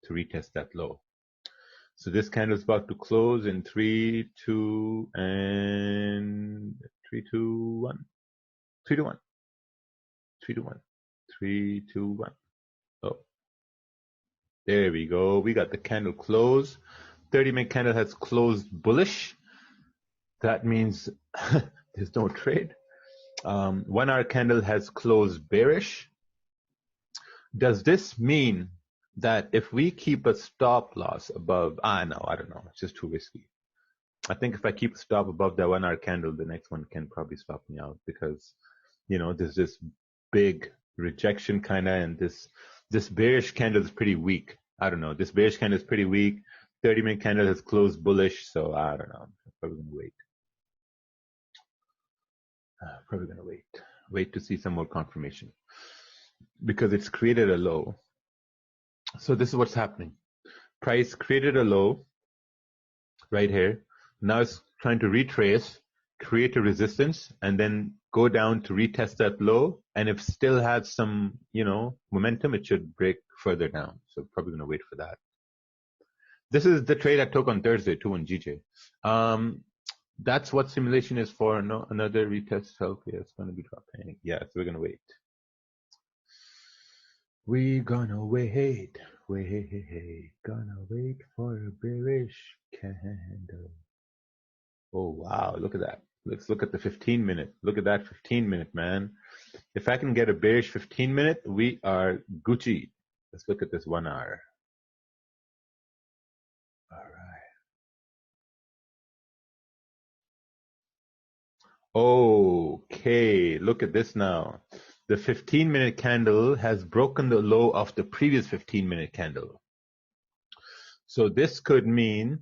to retest that low. So this candle is about to close in 3, 2, and 3, 2, 1. 3 to 1. 3 to 1. 3, 2, 1. Oh. There we go. We got the candle close. 30-minute candle has closed bullish. That means there's no trade. 1-hour candle has closed bearish. Does this mean that if we keep a stop loss above, I don't know, it's just too risky. I think if I keep a stop above that 1-hour candle, the next one can probably stop me out because, there's this big rejection kind of, and this bearish candle is pretty weak. I don't know. This bearish candle is pretty weak. 30-minute candle has closed bullish, so I don't know. I'm probably going to wait. Wait to see some more confirmation because it's created a low. So this is what's happening. Price created a low right here. Now it's trying to retrace, create a resistance, and then go down to retest that low. And if still has some, momentum, it should break further down. So probably going to wait for that. This is the trade I took on Thursday too on GJ. That's what simulation is for. No, another retest self. Yeah, it's going to be dropping. Yeah, so we're going to wait. We're gonna wait. Gonna wait for a bearish candle. Oh, wow. Look at that. Let's look at the 15-minute. Look at that 15-minute, man. If I can get a bearish 15-minute, we are Gucci. Let's look at this 1-hour. All right. Okay. Look at this now. the 15-minute candle has broken the low of the previous 15-minute candle. So this could mean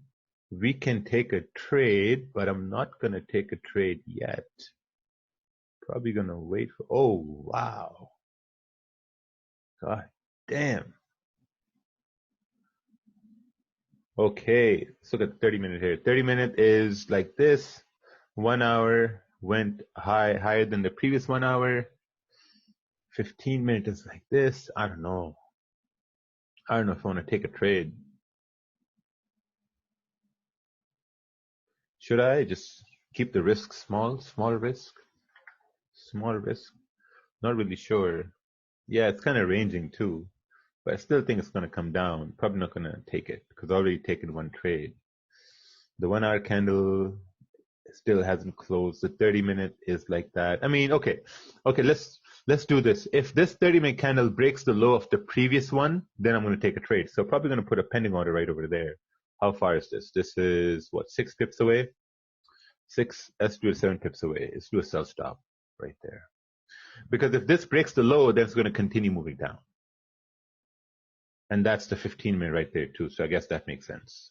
we can take a trade, but I'm not going to take a trade yet. Probably going to wait for, oh, wow. God damn. Okay, let's look at the 30-minute here. 30-minute is like this. 1 hour went higher than the previous 1 hour. 15-minute is like this. I don't know. I don't know if I want to take a trade. Should I just keep the risk small risk? Small risk? Not really sure. Yeah, it's kind of ranging too. But I still think it's going to come down. Probably not going to take it because I've already taken one trade. The 1 hour candle still hasn't closed. The 30-minute is like that. I mean, okay, let's do this. If this 30-minute candle breaks the low of the previous one, then I'm going to take a trade. So probably going to put a pending order right over there. How far is this? This is what, 6 pips away? 6, let's do it 7 pips away. Let's do a sell stop right there. Because if this breaks the low, then it's going to continue moving down. And that's the 15-minute right there too. So I guess that makes sense.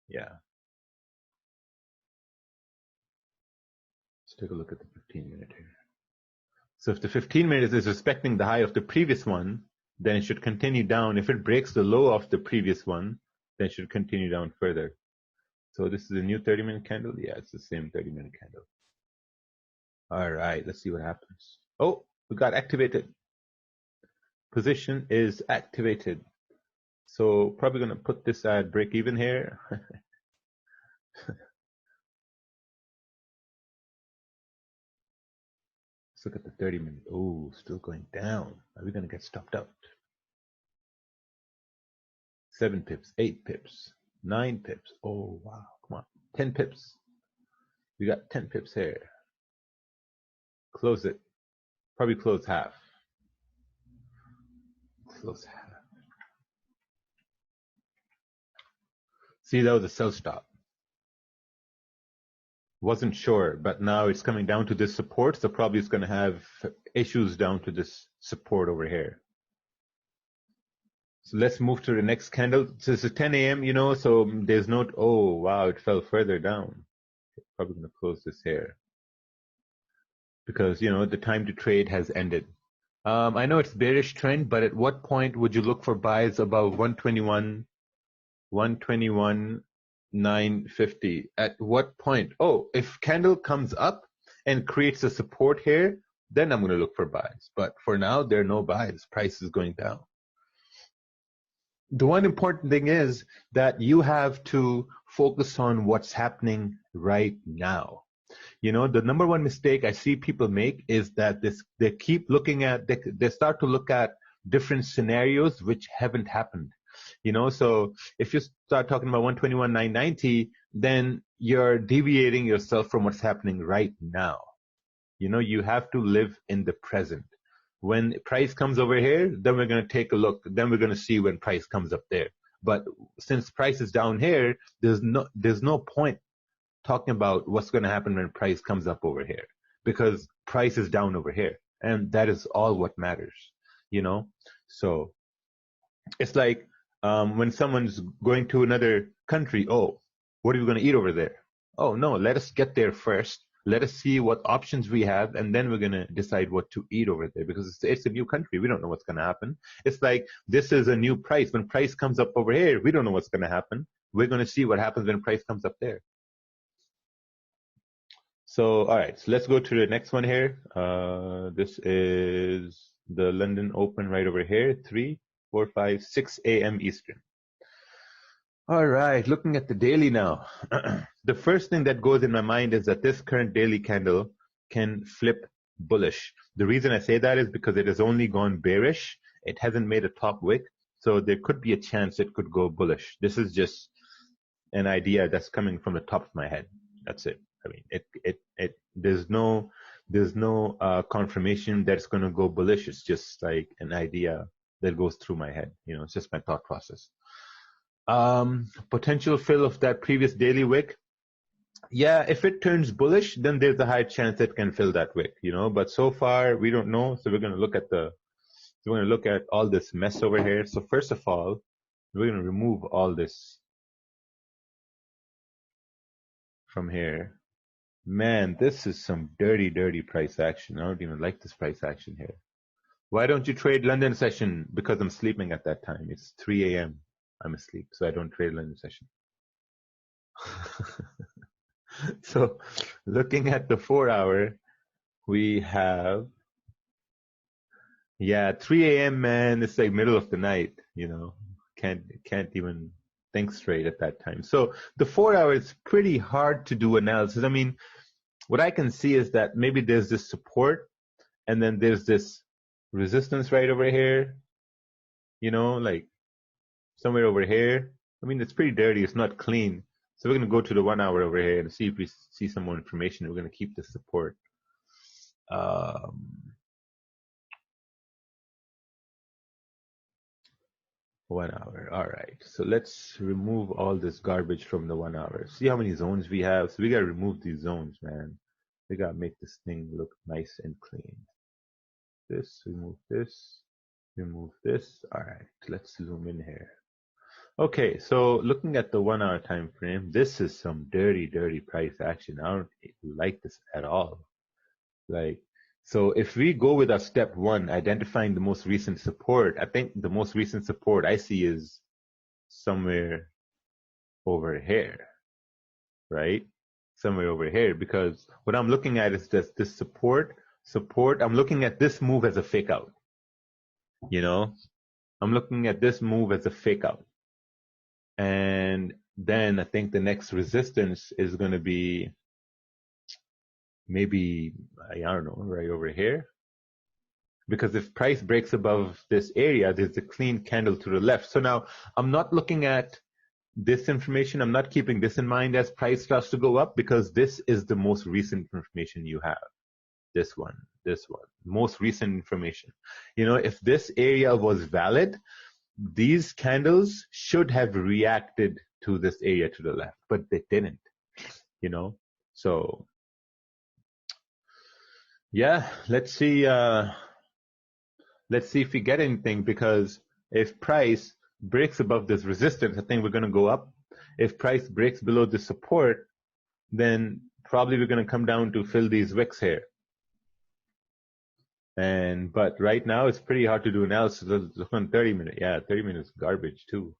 Yeah. Let's take a look at the 15-minute here. So if the 15-minute is respecting the high of the previous one, then it should continue down. If it breaks the low of the previous one, then it should continue down further. So this is a new 30-minute candle. Yeah, it's the same 30-minute candle. All right, let's see what happens. Oh, we got activated. Position is activated. So probably going to put this at break even here. Let's look at the 30-minute. Oh, still going down. Are we going to get stopped out? 7 pips, 8 pips, 9 pips. Oh, wow. Come on. 10 pips. We got 10 pips here. Close it. Probably close half. Close half. See, that was a sell stop. Wasn't sure, but now it's coming down to this support, so probably it's going to have issues down to this support over here. So let's move to the next candle. So it's 10 a.m., you know, so there's no, oh, wow, it fell further down. Probably going to close this here. Because, you know, the time to trade has ended. I know it's bearish trend, but at what point would you look for buys above 121.950? At what point? Oh, if candle comes up and creates a support here, then I'm going to look for buys. But for now, there are no buys. Price is going down. The one important thing is that you have to focus on what's happening right now. You know, the number one mistake I see people make is that they keep looking at, they start to look at different scenarios which haven't happened. You know, so if you start talking about 121.990, then you're deviating yourself from what's happening right now. You know, you have to live in the present. When price comes over here, then we're going to take a look. Then we're going to see when price comes up there. But since price is down here, there's no point talking about what's going to happen when price comes up over here, because price is down over here, and that is all what matters, you know. So it's like when someone's going to another country, oh, what are we going to eat over there? Oh no, let us get there first. Let us see what options we have, and then we're going to decide what to eat over there, because it's a new country. We don't know what's going to happen. It's like this is a new price. When price comes up over here, we don't know what's going to happen. We're going to see what happens when price comes up there. So, all right, so let's go to the next one here. This is the London Open right over here, 3, 4, 5, 6 a.m. Eastern. All right, looking at the daily now. The first thing that goes in my mind is that this current daily candle can flip bullish. The reason I say that is because it has only gone bearish. It hasn't made a top wick, so there could be a chance it could go bullish. This is just an idea that's coming from the top of my head. That's it. I mean, there's no confirmation that it's going to go bullish. It's just like an idea that goes through my head. You know, it's just my thought process. Potential fill of that previous daily wick. Yeah, if it turns bullish, then there's a high chance it can fill that wick, you know. But so far we don't know, so we're gonna look at all this mess over here. So first of all, we're gonna remove all this from here. Man, this is some dirty, dirty price action. I don't even like this price action here. Why don't you trade London session? Because I'm sleeping at that time. It's 3 a.m. I'm asleep, so I don't trade London session. So looking at the 4-hour, we have, 3 a.m. man, it's like middle of the night, you know, can't even think straight at that time. So the 4-hour is pretty hard to do analysis. I mean, what I can see is that maybe there's this support and then there's this resistance right over here, you know, like somewhere over here. I mean, it's pretty dirty. It's not clean. So we're going to go to the 1-hour over here and see if we see some more information. We're going to keep the support. 1 hour. All right. So let's remove all this garbage from the 1 hour. See how many zones we have. So we got to remove these zones, man. We got to make this thing look nice and clean. This, remove this, remove this. All right. Let's zoom in here. Okay. So looking at the 1 hour time frame, this is some dirty, dirty price action. I don't like this at all. Like, so if we go with our step one, identifying the most recent support, I think the most recent support I see is somewhere over here, right? Somewhere over here, because what I'm looking at is just this support. I'm looking at this move as a fake out, you know? I'm looking at this move as a fake out. And then I think the next resistance is going to be maybe, I don't know, right over here. Because if price breaks above this area, there's a clean candle to the left. So now I'm not looking at this information. I'm not keeping this in mind as price starts to go up, because this is the most recent information you have. This one, most recent information. You know, if this area was valid, these candles should have reacted to this area to the left, but they didn't, you know? So yeah, let's see if we get anything, because if price breaks above this resistance, I think we're going to go up. If price breaks below the support, then probably we're going to come down to fill these wicks here. But right now it's pretty hard to do analysis. Look on 30 minute. Yeah, 30 minutes garbage too.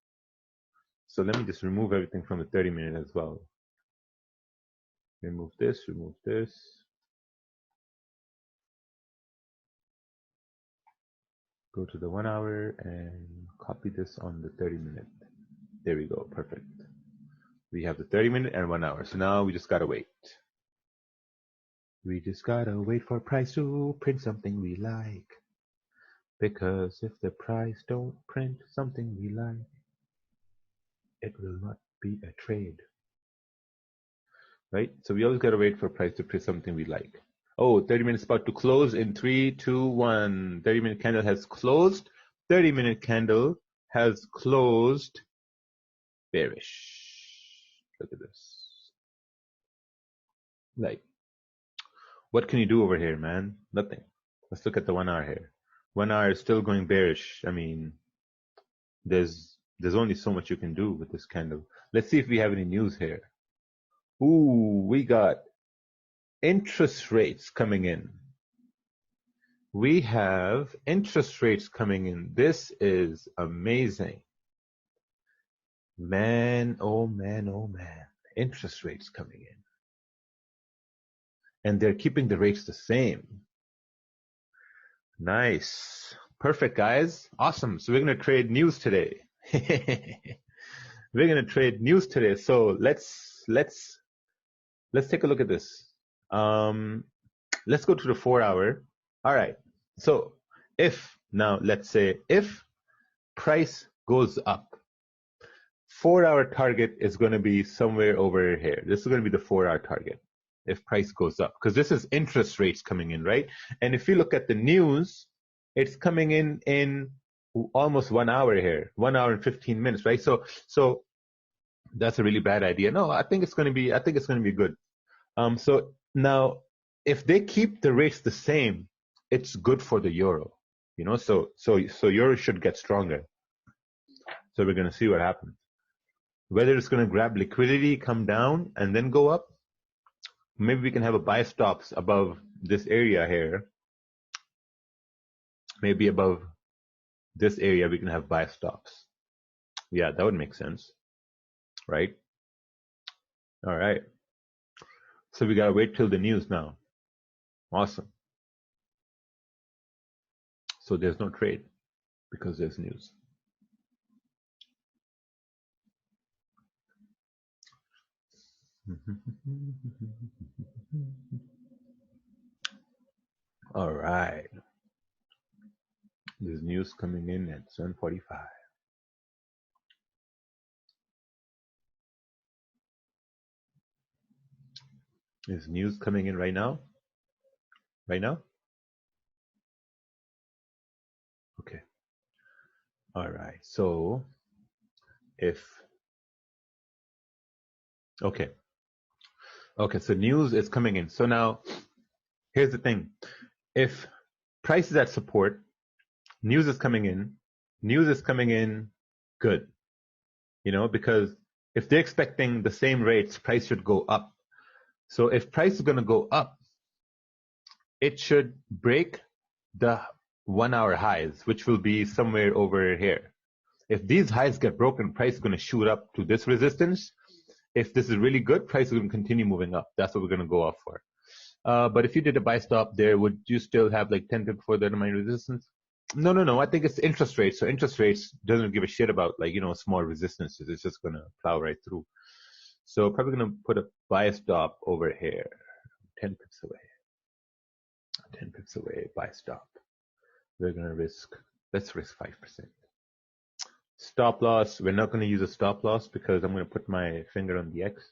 So let me just remove everything from the 30 minute as well. Remove this, remove this. Go to the 1 hour and copy this on the 30 minute. There we go, perfect. We have the 30 minute and 1 hour. So now we just gotta wait. We just gotta wait for price to print something we like. Because if the price don't print something we like, it will not be a trade. Right? So we always gotta wait for price to print something we like. Oh, 30 minutes about to close in 3, 2, 1. 30 minute candle has closed. 30 minute candle has closed bearish. Look at this. Like, what can you do over here, man? Nothing. Let's look at the 1 hour here. 1 hour is still going bearish. I mean, there's only so much you can do with this candle. Let's see if we have any news here. Ooh, we got interest rates coming in. We have interest rates coming in. This is amazing. Man, oh man, oh man. Interest rates coming in. And they're keeping the rates the same. Nice. Perfect, guys. Awesome. So we're going to trade news today. We're going to trade news today. So let's take a look at this. Let's go to the 4 hour. All right. So let's say if price goes up, 4 hour target is going to be somewhere over here. This is going to be the 4 hour target if price goes up, because this is interest rates coming in, right? And if you look at the news, it's coming in almost 1 hour here, 1 hour and 15 minutes, right? So That's a really bad idea. No, I think it's going to be good. So now, if they keep the rates the same, it's good for the euro. So euro should get stronger. So we're going to see what happens. Whether it's going to grab liquidity, come down, and then go up. Maybe we can have a buy stops above this area here. Maybe above this area, we can have buy stops. Yeah, that would make sense, right? All right. So we got to wait till the news now. Awesome. So there's no trade because there's news. All right. There's news coming in at 7:45. Is news coming in right now? Right now? Okay. All right. So okay, so news is coming in. So now here's the thing. If price is at support, news is coming in good. Because if they're expecting the same rates, price should go up. So if price is going to go up, it should break the 1 hour highs, which will be somewhere over here. If these highs get broken, price is going to shoot up to this resistance. If this is really good, price is going to continue moving up. That's what we're going to go off for. But if you did a buy stop there, would you still have like 10 pips for the main resistance? No. I think it's interest rates. So interest rates doesn't give a shit about small resistances. It's just going to plow right through. So probably going to put a buy stop over here, 10 pips away. 10 pips away, buy stop. We're going to let's risk 5%. Stop loss, we're not going to use a stop loss because I'm going to put my finger on the X.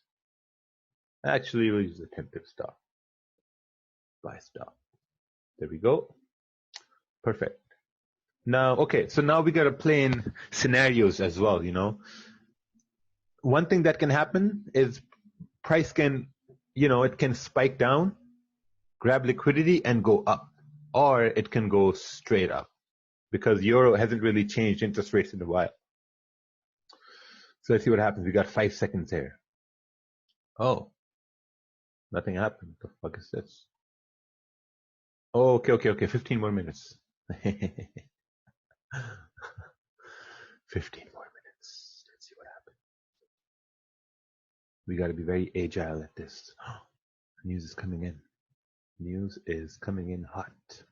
Actually, we'll use a 10 pip stop. Buy stop. There we go. Perfect. Now, okay, so now we got to play in scenarios as well, One thing that can happen is price can, it can spike down, grab liquidity and go up, or it can go straight up because euro hasn't really changed interest rates in a while. So let's see what happens. We got 5 seconds here. Oh, nothing happened. What the fuck is this? Oh, okay. 15 more minutes. 15 more minutes. Let's see what happens. We got to be very agile at this. News is coming in. News is coming in hot.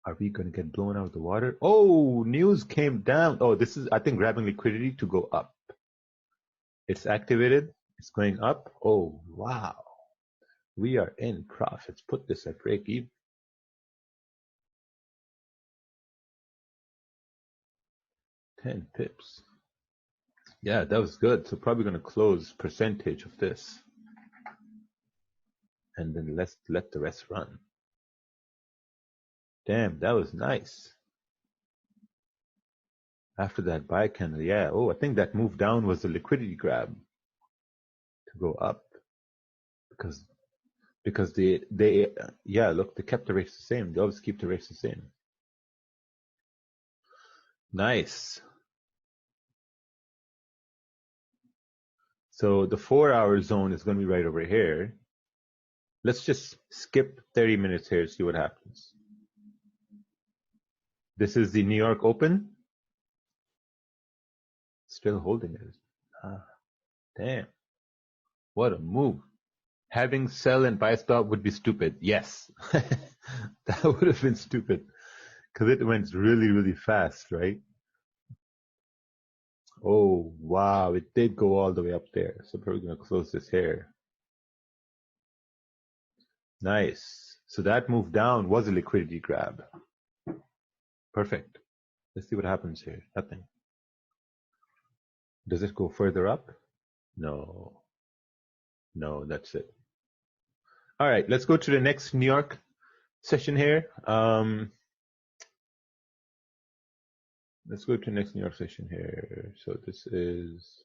Are we going to get blown out of the water? Oh, news came down. Oh, this is, I think, grabbing liquidity to go up. It's activated. It's going up. Oh, wow. We are in profits. Put this at break even. 10 pips. Yeah, that was good. So probably going to close percentage of this. And then let's let the rest run. Damn, that was nice. After that buy candle, yeah. Oh, I think that move down was the liquidity grab to go up. Because they yeah, look, they kept the rates the same. They always keep the rates the same. Nice. So the 4 hour zone is going to be right over here. Let's just skip 30 minutes here, see what happens. This is the New York Open. Still holding it. Damn. What a move. Having sell and buy stop would be stupid. Yes. That would have been stupid because it went really, really fast, right? Oh, wow. It did go all the way up there. So we're going to close this here. Nice. So that move down was a liquidity grab. Perfect. Let's see what happens here. Nothing. Does it go further up? No. No, that's it. All right, let's go to the next New York session here. Let's go to the next New York session here. So this is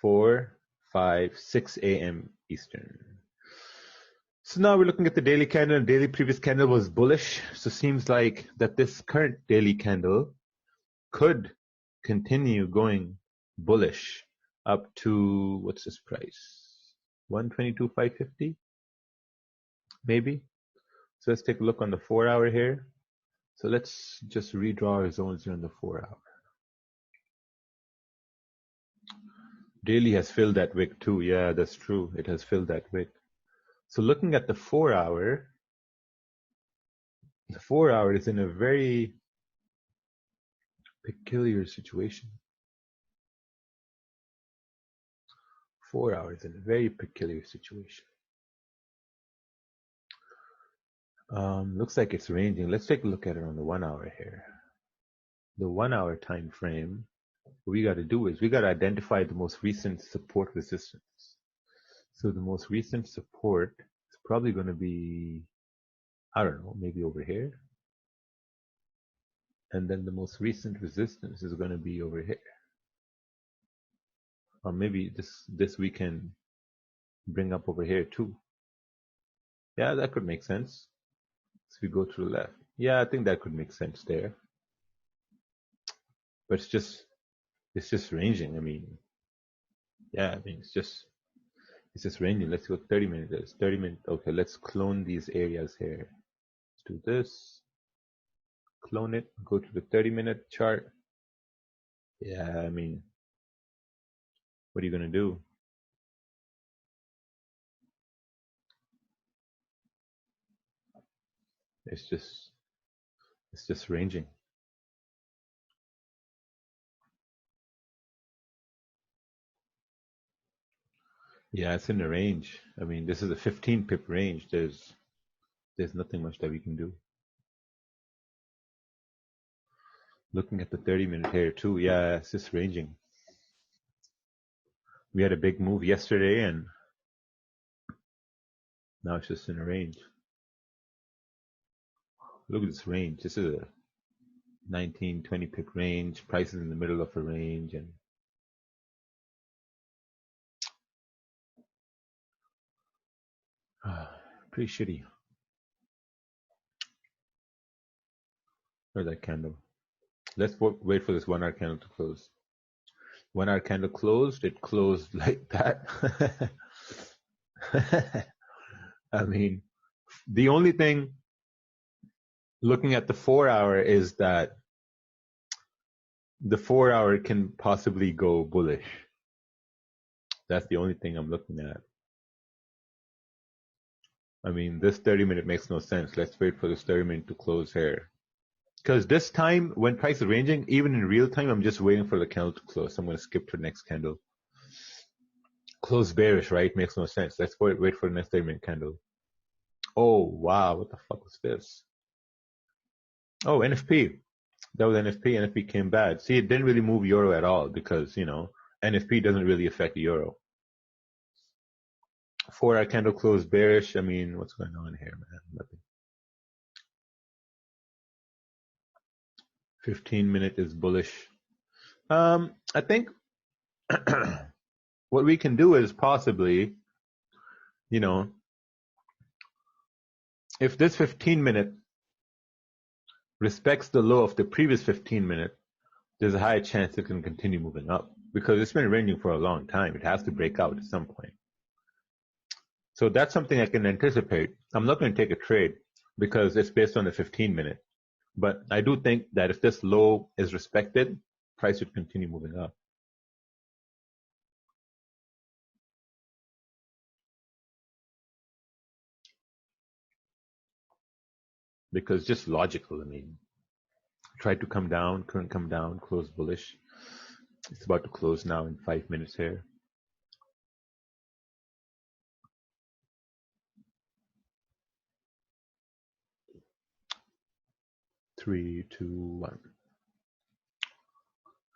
4, 5, 6 a.m. Eastern. So now we're looking at the daily candle. Daily previous candle was bullish. So seems like that this current daily candle could continue going bullish up to, what's this price? 122,550 maybe. So let's take a look on the 4 hour here. So let's just redraw our zones here on the 4 hour. Daily has filled that wick too. Yeah, that's true. It has filled that wick. So looking at the 4 hour, the 4 hour is in a very peculiar situation. 4 hours in a very peculiar situation. Looks like it's ranging. Let's take a look at it on the 1 hour here. The 1 hour time frame, what we got to do is we got to identify the most recent support resistance. So the most recent support is probably going to be, I don't know, maybe over here. And then the most recent resistance is going to be over here. Or maybe this we can bring up over here too. Yeah, that could make sense. So we go to the left. Yeah, I think that could make sense there. But it's just ranging. I mean, yeah, I mean, it's just ranging. Let's go 30 minutes. 30 minutes. Okay, let's clone these areas here. Let's do this. Clone it. Go to the 30-minute chart. Yeah, I mean, what are you gonna do? It's just ranging. Yeah, it's in the range. I mean, this is a 15 pip range. There's nothing much that we can do. Looking at the 30-minute here too. Yeah, it's just ranging. We had a big move yesterday and now it's just in a range. Look at this range. This is a 19, 20 pip range. Prices in the middle of a range and pretty shitty. Where's that candle? Let's wait for this 1 hour candle to close. 1 hour candle closed. It closed like that. I mean, the only thing looking at the 4 hour is that the 4 hour can possibly go bullish. That's the only thing I'm looking at. I mean, this 30-minute makes no sense. Let's wait for this 30-minute to close here. Because this time, when price is ranging, even in real time, I'm just waiting for the candle to close. I'm going to skip to the next candle. Close bearish, right? Makes no sense. Let's wait for the next 30-minute candle. Oh, wow. What the fuck was this? Oh, NFP. That was NFP. NFP came bad. See, it didn't really move euro at all because, you know, NFP doesn't really affect the euro. 4 hour candle closed bearish. I mean, what's going on here, man? Nothing. 15-minute is bullish. I think what we can do is possibly, you know, if this 15-minute respects the low of the previous 15-minute, there's a high chance it can continue moving up because it's been ranging for a long time. It has to break out at some point. So that's something I can anticipate. I'm not going to take a trade because it's based on the 15-minute. But I do think that if this low is respected, price should continue moving up. Because just logical, I mean, tried to come down, couldn't come down, close bullish. It's about to close now in 5 minutes here. Three, two, one.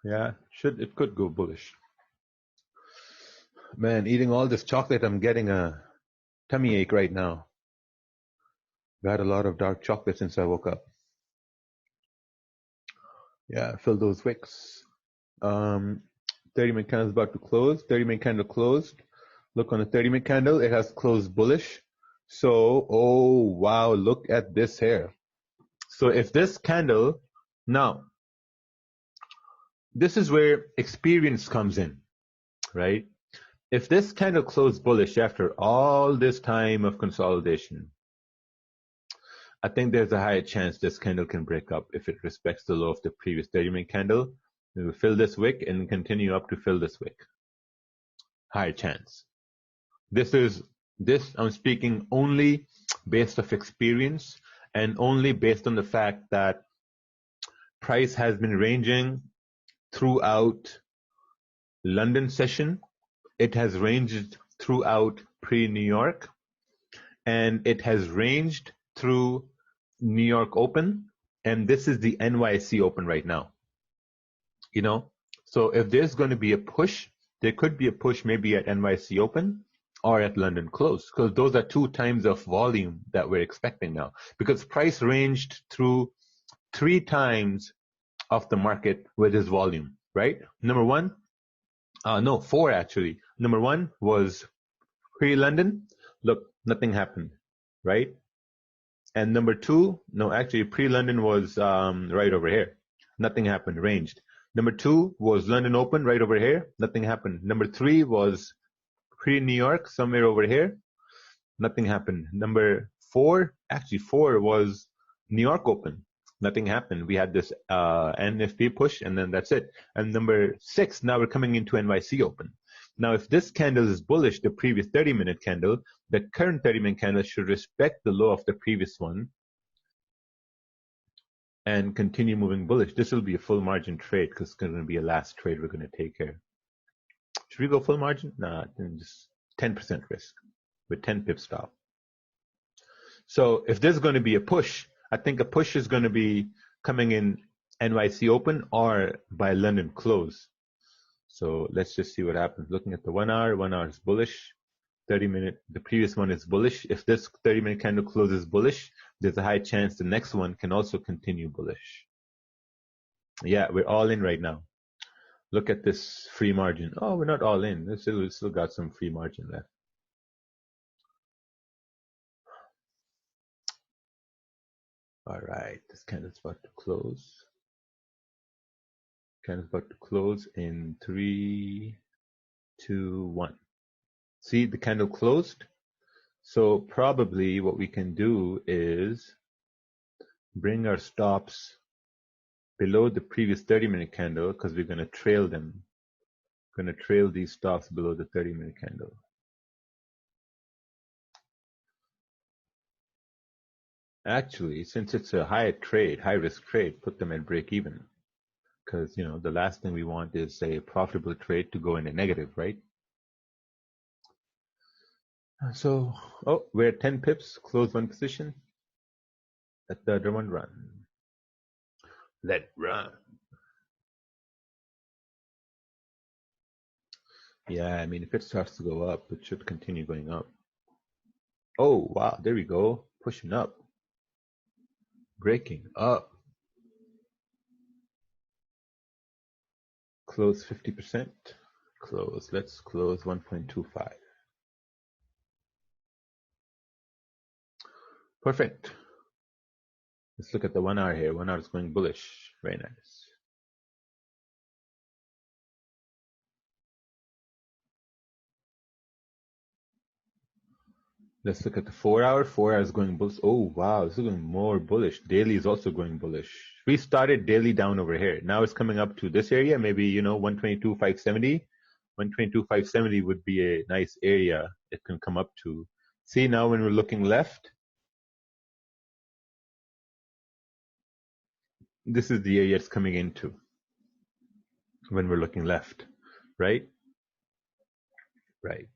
Yeah, it could go bullish. Man, eating all this chocolate, I'm getting a tummy ache right now. I had a lot of dark chocolate since I woke up. Yeah, fill those wicks. 30 30-minute candle is about to close. 30-minute candle closed. Look on the 30-minute candle. It has closed bullish. So, oh, wow, look at this here. So if this candle, now, this is where experience comes in, right? If this candle closed bullish after all this time of consolidation, I think there's a higher chance this candle can break up if it respects the low of the previous 30-minute candle. We will fill this wick and continue up to fill this wick. Higher chance. This I'm speaking only based off experience and only based on the fact that price has been ranging throughout London session. It has ranged throughout pre-New York, and it has ranged through New York Open, and this is the NYC Open right now. You know, so if there's going to be a push, there could be a push maybe at NYC Open or at London Close, because those are 2 times of volume that we're expecting now, because price ranged through 3 times of the market with this volume, right? Number 1, 4 actually. Number 1 was pre-London. Look, nothing happened, right? And number 2, no, actually pre-London was right over here. Nothing happened, ranged. Number 2 was London Open right over here. Nothing happened. Number 3 was pre-New York, somewhere over here. Nothing happened. Number 4 was New York Open. Nothing happened. We had this NFP push, and then that's it. And number 6, now we're coming into NYC Open. Now, if this candle is bullish, the previous 30-minute candle, the current 30-minute candle should respect the low of the previous one and continue moving bullish. This will be a full margin trade because it's going to be a last trade we're going to take here. Should we go full margin? Nah, just 10% risk with 10 pip stop. So if there's going to be a push, I think a push is going to be coming in NYC Open or by London Close. So let's just see what happens. Looking at the 1 hour, 1 hour is bullish. 30-minute, the previous one is bullish. If this 30-minute candle closes bullish, there's a high chance the next one can also continue bullish. Yeah, we're all in right now. Look at this free margin. Oh, we're not all in. We still got some free margin left. All right, this candle's about to close. Candle's about to close in 3, 2, 1. See, the candle closed. So probably what we can do is bring our stops below the previous 30-minute candle because we're going to trail them. We're going to trail these stops below the 30-minute candle. Actually, since it's a high risk trade, put them at break even. Because, you know, the last thing we want is a profitable trade to go in a negative, right? So, we're at 10 pips, close one position. Let the other one run. Let it run. Yeah, I mean, if it starts to go up, it should continue going up. Oh, wow, there we go. Pushing up. Breaking up. Close 50%. Close. Let's close 1.25. Perfect. Let's look at the 1 hour here. 1 hour is going bullish. Very nice. Let's look at the 4 hour. 4 hours going bullish. Oh, wow. This is going more bullish. Daily is also going bullish. We started daily down over here. Now it's coming up to this area. Maybe, you know, 122.570. 122.570 would be a nice area it can come up to. See, now when we're looking left, this is the area it's coming into when we're looking left, right? Right.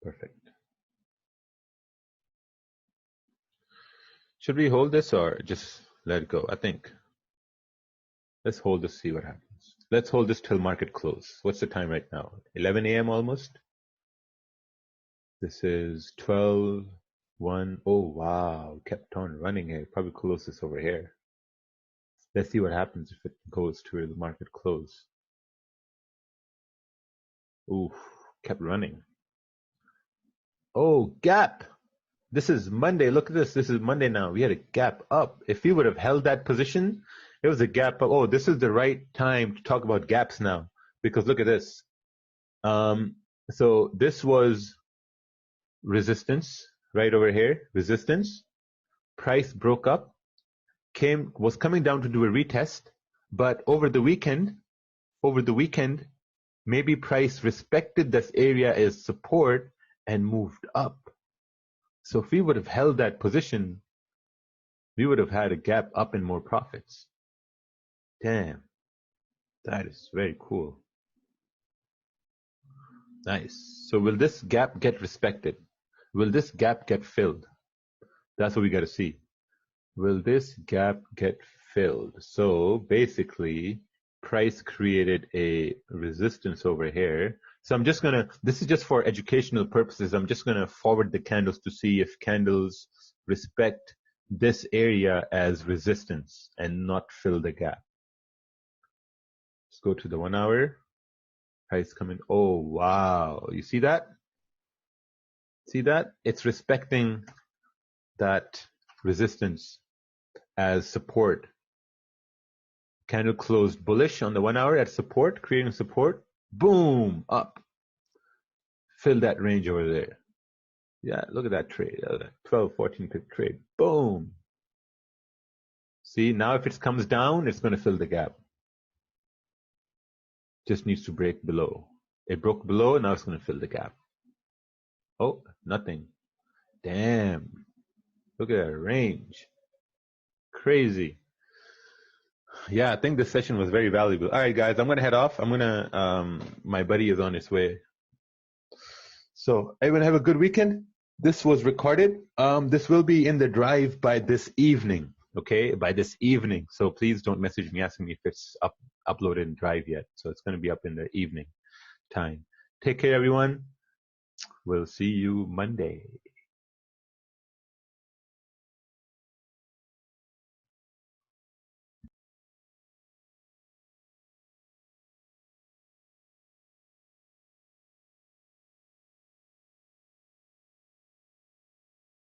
Perfect. Should we hold this or just let it go? I think let's hold this, see what happens. Let's hold this till market close. What's the time right now? 11 a.m. almost. This is 12:01. Oh, wow. Kept on running here. Probably close this over here. Let's see what happens if it goes to the market close. Ooh, kept running. Oh, gap. This is Monday. Look at this. This is Monday now. We had a gap up. If we would have held that position, it was a gap up. Oh, this is the right time to talk about gaps now, because look at this. So this was resistance right over here. Resistance. Price broke up. Was coming down to do a retest, but over the weekend, maybe price respected this area as support and moved up. So if we would have held that position, we would have had a gap up and more profits. Damn, that is very cool. Nice. So will this gap get respected? Will this gap get filled? That's what we got to see. Will this gap get filled? So basically, price created a resistance over here. So I'm just gonna, this is just for educational purposes, I'm just gonna forward the candles to see if candles respect this area as resistance and not fill the gap. Let's go to the 1 hour. Price coming. Oh, wow. You see that? See that? It's respecting that resistance as support. Candle closed bullish on the 1 hour at support, creating support. Boom, up. Fill that range over there. Yeah, look at that trade. 12, 14 pip trade. Boom. See, now if it comes down, it's going to fill the gap. Just needs to break below. It broke below, now it's going to fill the gap. Oh, nothing. Damn. Look at that range. Crazy. Yeah, I think this session was very valuable. All right, guys, I'm going to head off. My buddy is on his way. So everyone have a good weekend. This was recorded. This will be in the drive by this evening. Okay, by this evening. So please don't message me asking me if it's uploaded in drive yet. So it's going to be up in the evening time. Take care, everyone. We'll see you Monday.